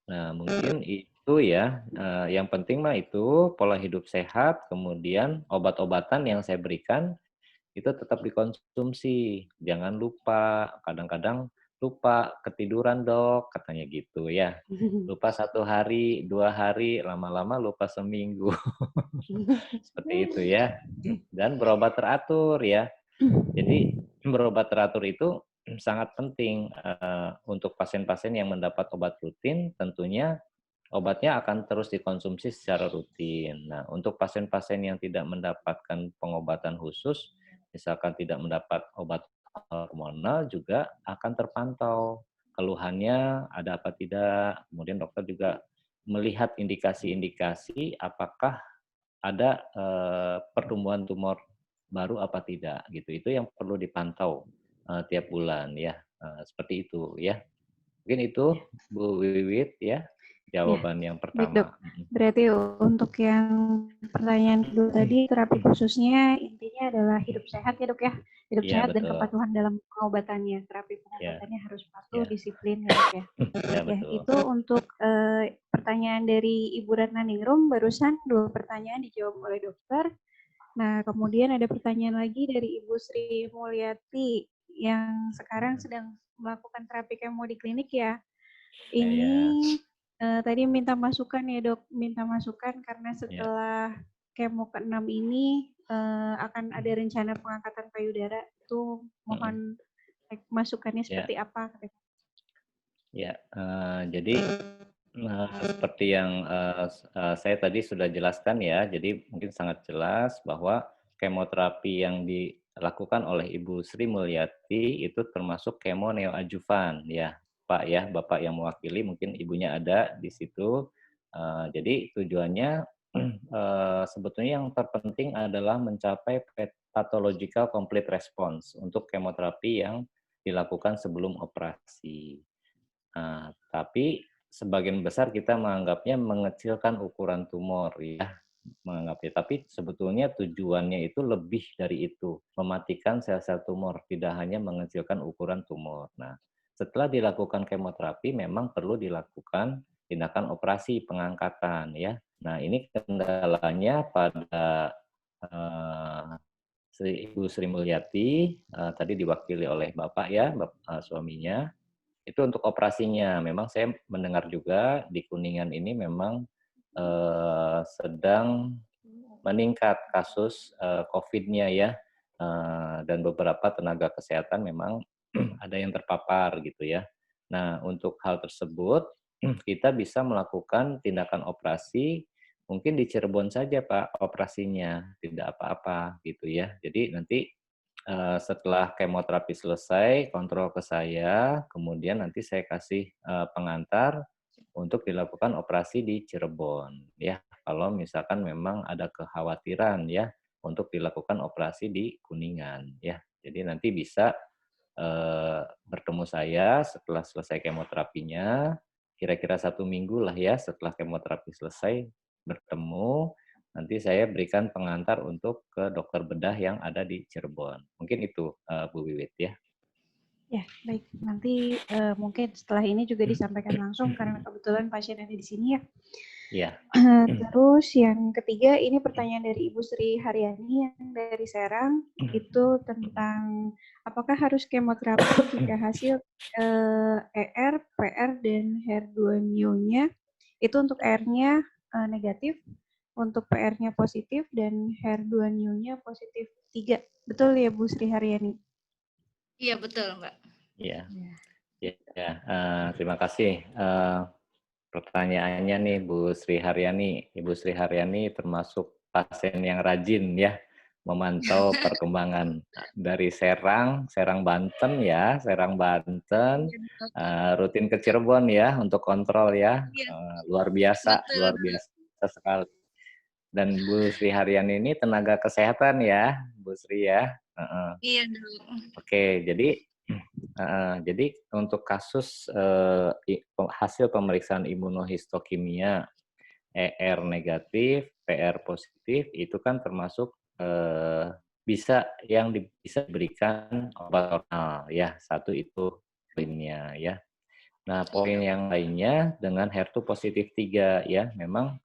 Nah, mungkin itu ya, yang penting mah itu pola hidup sehat, kemudian obat-obatan yang saya berikan itu tetap dikonsumsi. Jangan lupa, kadang-kadang lupa ketiduran dok, katanya gitu ya. Lupa 1 hari, 2 hari, lama-lama lupa seminggu. Seperti itu ya. Dan berobat teratur ya. Jadi berobat teratur itu sangat penting untuk pasien-pasien yang mendapat obat rutin, tentunya obatnya akan terus dikonsumsi secara rutin. Nah, untuk pasien-pasien yang tidak mendapatkan pengobatan khusus, misalkan tidak mendapat obat hormonal juga akan terpantau keluhannya ada apa tidak. Kemudian dokter juga melihat indikasi-indikasi apakah ada pertumbuhan tumor baru apa tidak gitu. Itu yang perlu dipantau tiap bulan ya. Seperti itu ya. Mungkin itu Bu Wiwit ya jawaban yang Baik, Dok. pertama. Berarti untuk yang pertanyaan kedua tadi, terapi khususnya intinya adalah hidup sehat ya, Dok ya. Hidup Iya, sehat dan betul. kepatuhan dalam pengobatannya. Terapi Ya. pengobatannya harus patuh, Ya. disiplin ya, Dok ya. Ya, Ya, betul. itu untuk pertanyaan dari Ibu Ratna Ningrum, barusan 2 pertanyaan dijawab oleh dokter. Nah, kemudian ada pertanyaan lagi dari Ibu Sri Mulyati yang sekarang sedang melakukan terapi kemo di klinik ya. Ini tadi minta masukan ya dok, minta masukan karena setelah kemo ke-6 ini akan ada rencana pengangkatan payudara. Itu mohon masukannya seperti apa? Ya, jadi seperti yang saya tadi sudah jelaskan ya, jadi mungkin sangat jelas bahwa kemoterapi yang dilakukan oleh Ibu Sri Mulyati itu termasuk kemo neoadjuvan ya, Pak ya, Bapak yang mewakili mungkin ibunya ada di situ. Jadi tujuannya sebetulnya yang terpenting adalah mencapai pathological complete response untuk kemoterapi yang dilakukan sebelum operasi. Tapi sebagian besar kita menganggapnya mengecilkan ukuran tumor ya, menganggapnya. Tapi sebetulnya tujuannya itu lebih dari itu, mematikan sel-sel tumor, tidak hanya mengecilkan ukuran tumor. Nah, setelah dilakukan kemoterapi memang perlu dilakukan tindakan operasi pengangkatan ya. Nah, ini kendalanya pada Ibu Sri Mulyati tadi diwakili oleh Bapak ya, suaminya. Itu untuk operasinya. Memang saya mendengar juga di Kuningan ini memang sedang meningkat kasus COVID-nya ya, dan beberapa tenaga kesehatan memang ada yang terpapar gitu ya. Nah, untuk hal tersebut kita bisa melakukan tindakan operasi mungkin di Cirebon saja Pak operasinya, tidak apa-apa gitu ya. Jadi nanti setelah kemoterapi selesai, kontrol ke saya, kemudian nanti saya kasih pengantar untuk dilakukan operasi di Cirebon ya. Kalau misalkan memang ada kekhawatiran ya untuk dilakukan operasi di Kuningan ya. Jadi nanti bisa bertemu saya setelah selesai kemoterapinya, kira-kira 1 minggu lah ya setelah kemoterapi selesai bertemu. Nanti saya berikan pengantar untuk ke dokter bedah yang ada di Cirebon. Mungkin itu Bu Wiwit ya. Ya, baik. Nanti mungkin setelah ini juga disampaikan langsung karena kebetulan pasien ada di sini ya. Iya. Terus yang ketiga ini pertanyaan dari Ibu Sri Haryani yang dari Serang itu tentang apakah harus kemoterapi jika hasil ER, PR dan HER2-nya itu untuk ER-nya negatif, untuk PR-nya positif dan HER2-nya positif 3. Betul ya Bu Sri Haryani? Iya, betul, Mbak. Iya. Ya, terima kasih. Pertanyaannya nih Bu Sri Haryani. Ibu Sri Haryani termasuk pasien yang rajin ya memantau perkembangan dari Serang Banten ya, Serang Banten, rutin ke Cirebon ya untuk kontrol ya. Luar biasa sekali. Dan Bu Sri Haryani ini tenaga kesehatan ya, Bu Sri ya. Iya, Dok. Oke, jadi untuk kasus hasil pemeriksaan imunohistokimia ER negatif, PR positif itu kan termasuk bisa diberikan obat oral ya. Satu itu poinnya ya. Nah, poin yang lainnya dengan HER2 positif 3 ya, memang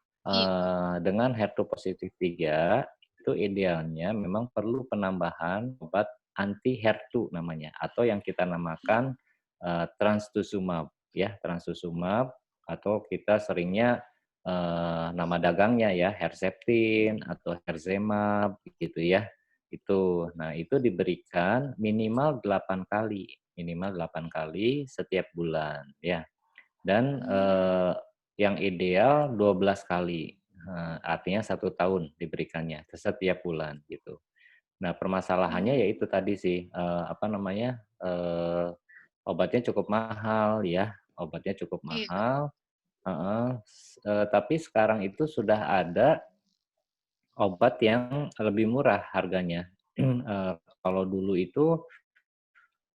dengan HER2 positif 3 itu idealnya memang perlu penambahan obat anti HER2 namanya, atau yang kita namakan trastuzumab ya, trastuzumab atau kita seringnya nama dagangnya ya Herceptin atau Herzemab gitu ya. Itu. Nah, itu diberikan minimal 8 kali setiap bulan ya. Dan yang ideal 12 kali. Artinya 1 tahun diberikannya setiap bulan gitu. Nah, permasalahannya yaitu tadi sih obatnya cukup mahal ya. Obatnya cukup mahal. Tapi sekarang itu sudah ada obat yang lebih murah harganya. Kalau dulu itu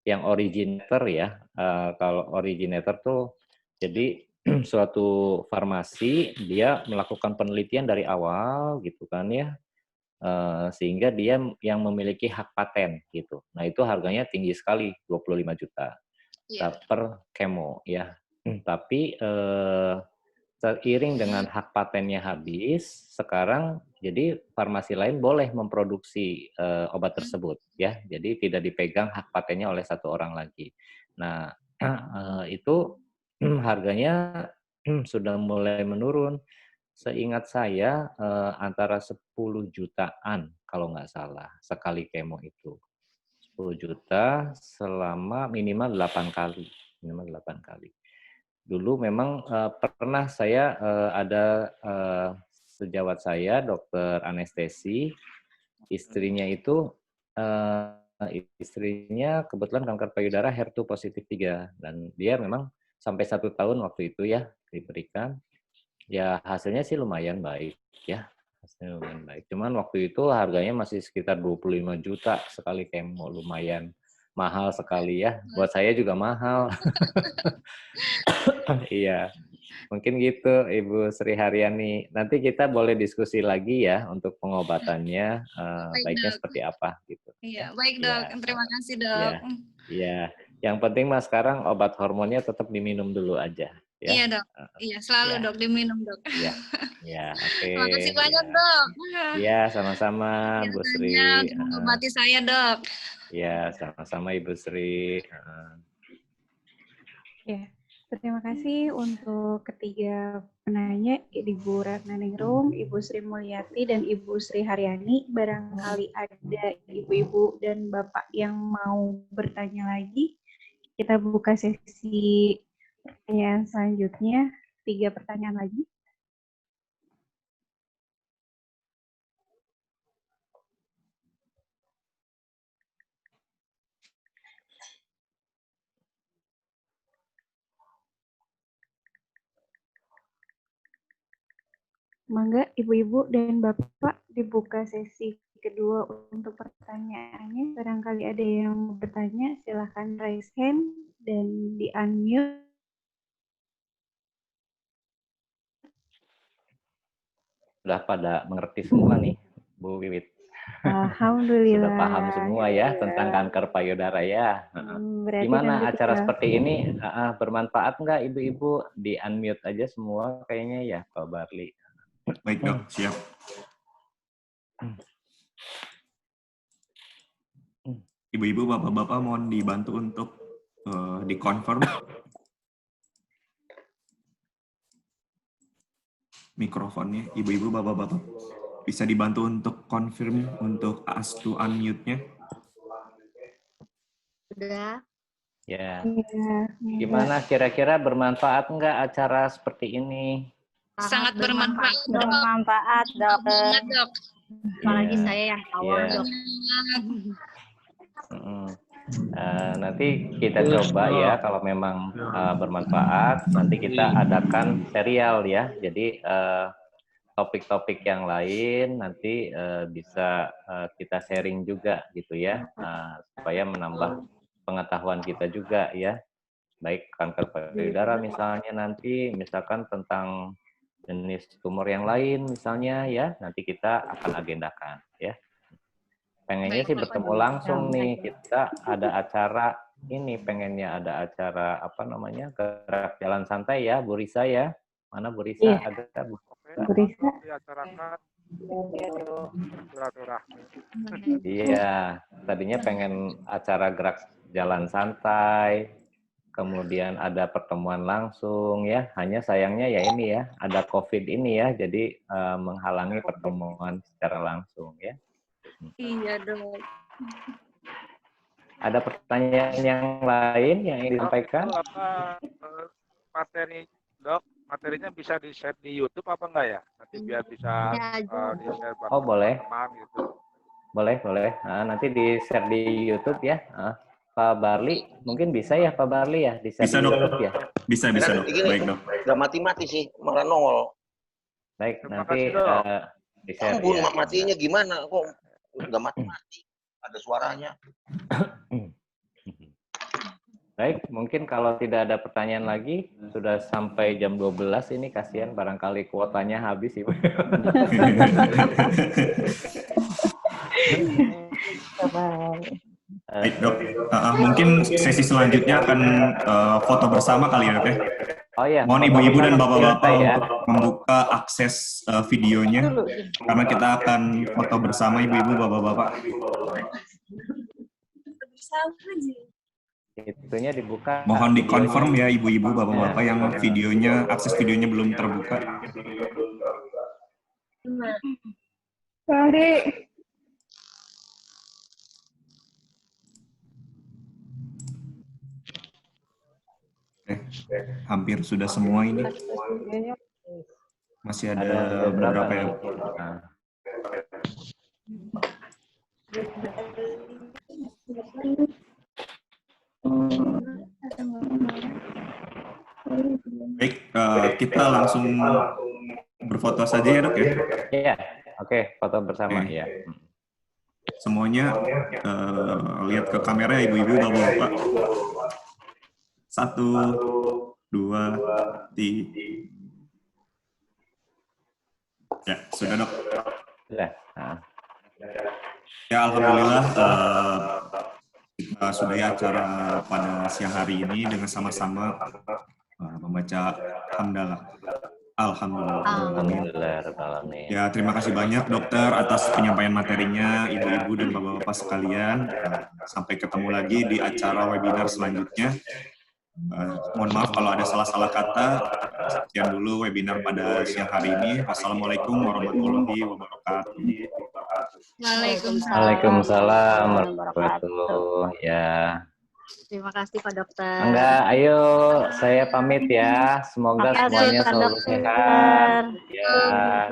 yang originator ya, kalau originator tuh jadi suatu farmasi dia melakukan penelitian dari awal gitu kan ya, sehingga dia yang memiliki hak paten gitu. Nah itu harganya tinggi sekali, 25 juta per kemo ya. Tapi seiring dengan hak patennya habis, sekarang jadi farmasi lain boleh memproduksi obat tersebut ya. Jadi tidak dipegang hak patennya oleh satu orang lagi. Nah, itu harganya sudah mulai menurun. Seingat saya antara 10 jutaan kalau nggak salah sekali kemo itu. 10 juta selama minimal 8 kali. Minimal 8 kali. Dulu memang pernah saya ada sejawat saya dokter anestesi, istrinya itu istrinya kebetulan kanker payudara HER2 positif 3 dan dia memang sampai 1 tahun waktu itu ya diberikan. Ya hasilnya sih lumayan baik ya. Hasilnya lumayan baik. Cuman waktu itu harganya masih sekitar 25 juta sekali kemo, lumayan mahal sekali ya. Buat saya juga mahal. Iya, mungkin gitu Ibu Sri Haryani. Nanti kita boleh diskusi lagi ya untuk pengobatannya, baiknya Dok. seperti apa gitu. Iya, baik Dok. Terima kasih Dok. Iya. Yang penting Mas sekarang obat hormonnya tetap diminum dulu aja. Ya. Iya Dok. Iya selalu Ya. Dok diminum Dok. Iya. Ya, oke. Terima kasih banyak Dok. Iya, sama-sama Bu Sri. Untuk mengobati saya Dok. Iya, sama-sama Ibu Sri. Ya, terima kasih untuk ketiga penanya, Ibu Ratna Ningrum, Ibu Sri Mulyati, dan Ibu Sri Haryani. Barangkali ada ibu-ibu dan bapak yang mau bertanya lagi, kita buka sesi pertanyaan selanjutnya. 3 pertanyaan lagi. Mangga ibu-ibu dan bapak dibuka sesi kedua untuk pertanyaannya. Barangkali ada yang mau bertanya, silahkan raise hand dan di-unmute. Sudah pada mengerti semua nih, Bu Wiwit. Alhamdulillah. Sudah paham semua ya tentang kanker payudara ya. Berarti Gimana nanti acara kita- seperti ini bermanfaat nggak ibu-ibu? Di unmute aja semua kayaknya ya Pak Barli. Baik dok, siap. Ibu-ibu, bapak-bapak mohon dibantu untuk dikonfirm mikrofonnya. Ibu-ibu, bapak-bapak bisa dibantu untuk confirm untuk ask to unmute-nya. Sudah. Ya. Iya. Gimana kira-kira bermanfaat nggak acara seperti ini? Sangat bermanfaat. Bermanfaat, dokter. Dok. Apalagi Iya. saya yang awal, Iya. Dok. Nanti kita coba ya kalau memang bermanfaat, nanti kita adakan serial ya. Jadi topik-topik yang lain nanti bisa kita sharing juga gitu ya, supaya menambah pengetahuan kita juga ya. Baik kanker payudara misalnya nanti, misalkan tentang jenis tumor yang lain misalnya ya, nanti kita akan agendakan ya. Pengennya sih bertemu langsung nih, kita ada acara ini, pengennya ada acara apa namanya, gerak jalan santai ya, Bu Risa ya. Mana Bu Risa? Iya. Ada Bu Bu Risa. Diacarakan silaturahmi. Iya, tadinya pengen acara gerak jalan santai, kemudian ada pertemuan langsung ya. Hanya sayangnya ya ini ya, ada COVID ini ya, jadi menghalangi pertemuan secara langsung ya. Iya, Dok. Ada pertanyaan yang lain yang ingin disampaikan? Itu apa materi Dok? Materinya bisa di-share di YouTube apa enggak ya? Nanti biar bisa di-share Oh boleh, teman gitu. boleh. Nanti di-share di YouTube ya. Pak Barli, mungkin bisa ya Pak Barli ya di-share Bisa di dok, YouTube ya. bisa dok. Baik dok. Udah mati-mati sih, malah nongol. Baik, Terima nanti kasih, Dok. di-share Sambung ya. matinya gimana? Kok udah mati-mati? Ada suaranya. Baik, mungkin kalau tidak ada pertanyaan lagi, sudah sampai jam 12 ini, kasihan barangkali kuotanya habis Ibu. Baik dok, mungkin sesi selanjutnya akan foto bersama kali ya dok ya. Oh ya. Mohon ibu-ibu dan bapak-bapak ya. untuk membuka akses videonya, karena kita akan foto bersama ibu-ibu, bapak-bapak. Itunya dibuka. Mohon dikonfirm ya ibu-ibu, bapak-bapak yang videonya, akses videonya belum terbuka. Sorry. Hampir sudah semua ini. Masih ada beberapa ya. Baik, kita langsung berfoto saja ya dok ya. Iya, oke, foto bersama ya. Semuanya lihat ke kamera ya ibu-ibu, bapak-bapak. 1, 2, 3. Ya, sudah dok. Sudah. Ya, alhamdulillah kita sudahi acara pada siang hari ini dengan sama-sama membaca hamdalah. Alhamdulillah. Ya, terima kasih banyak dokter atas penyampaian materinya, ibu-ibu dan bapak-bapak sekalian. Sampai ketemu lagi di acara webinar selanjutnya. Mohon maaf kalau ada salah-salah kata. Sekian dulu webinar pada siang hari ini. Wassalamualaikum warahmatullahi wabarakatuh. Waalaikumsalam warahmatullahi. Ya. Terima kasih Pak Dokter. Enggak, ayo saya pamit ya. Semoga semuanya selalu sehat. Ya,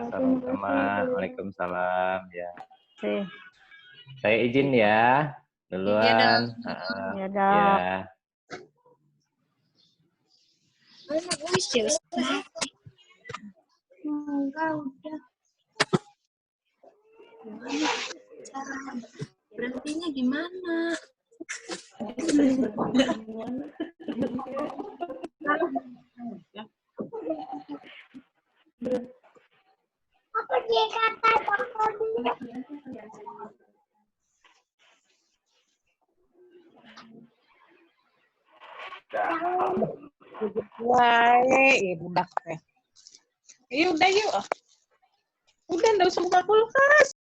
sama-sama. Waalaikumsalam. Ya. Saya izin ya. Duluan. Ya, Dok. Ya. Berhentinya gimana? Apa dia kata dokter? Wae, budak teh. Iya udah yuk. Udah, nggak usah buka kulkas.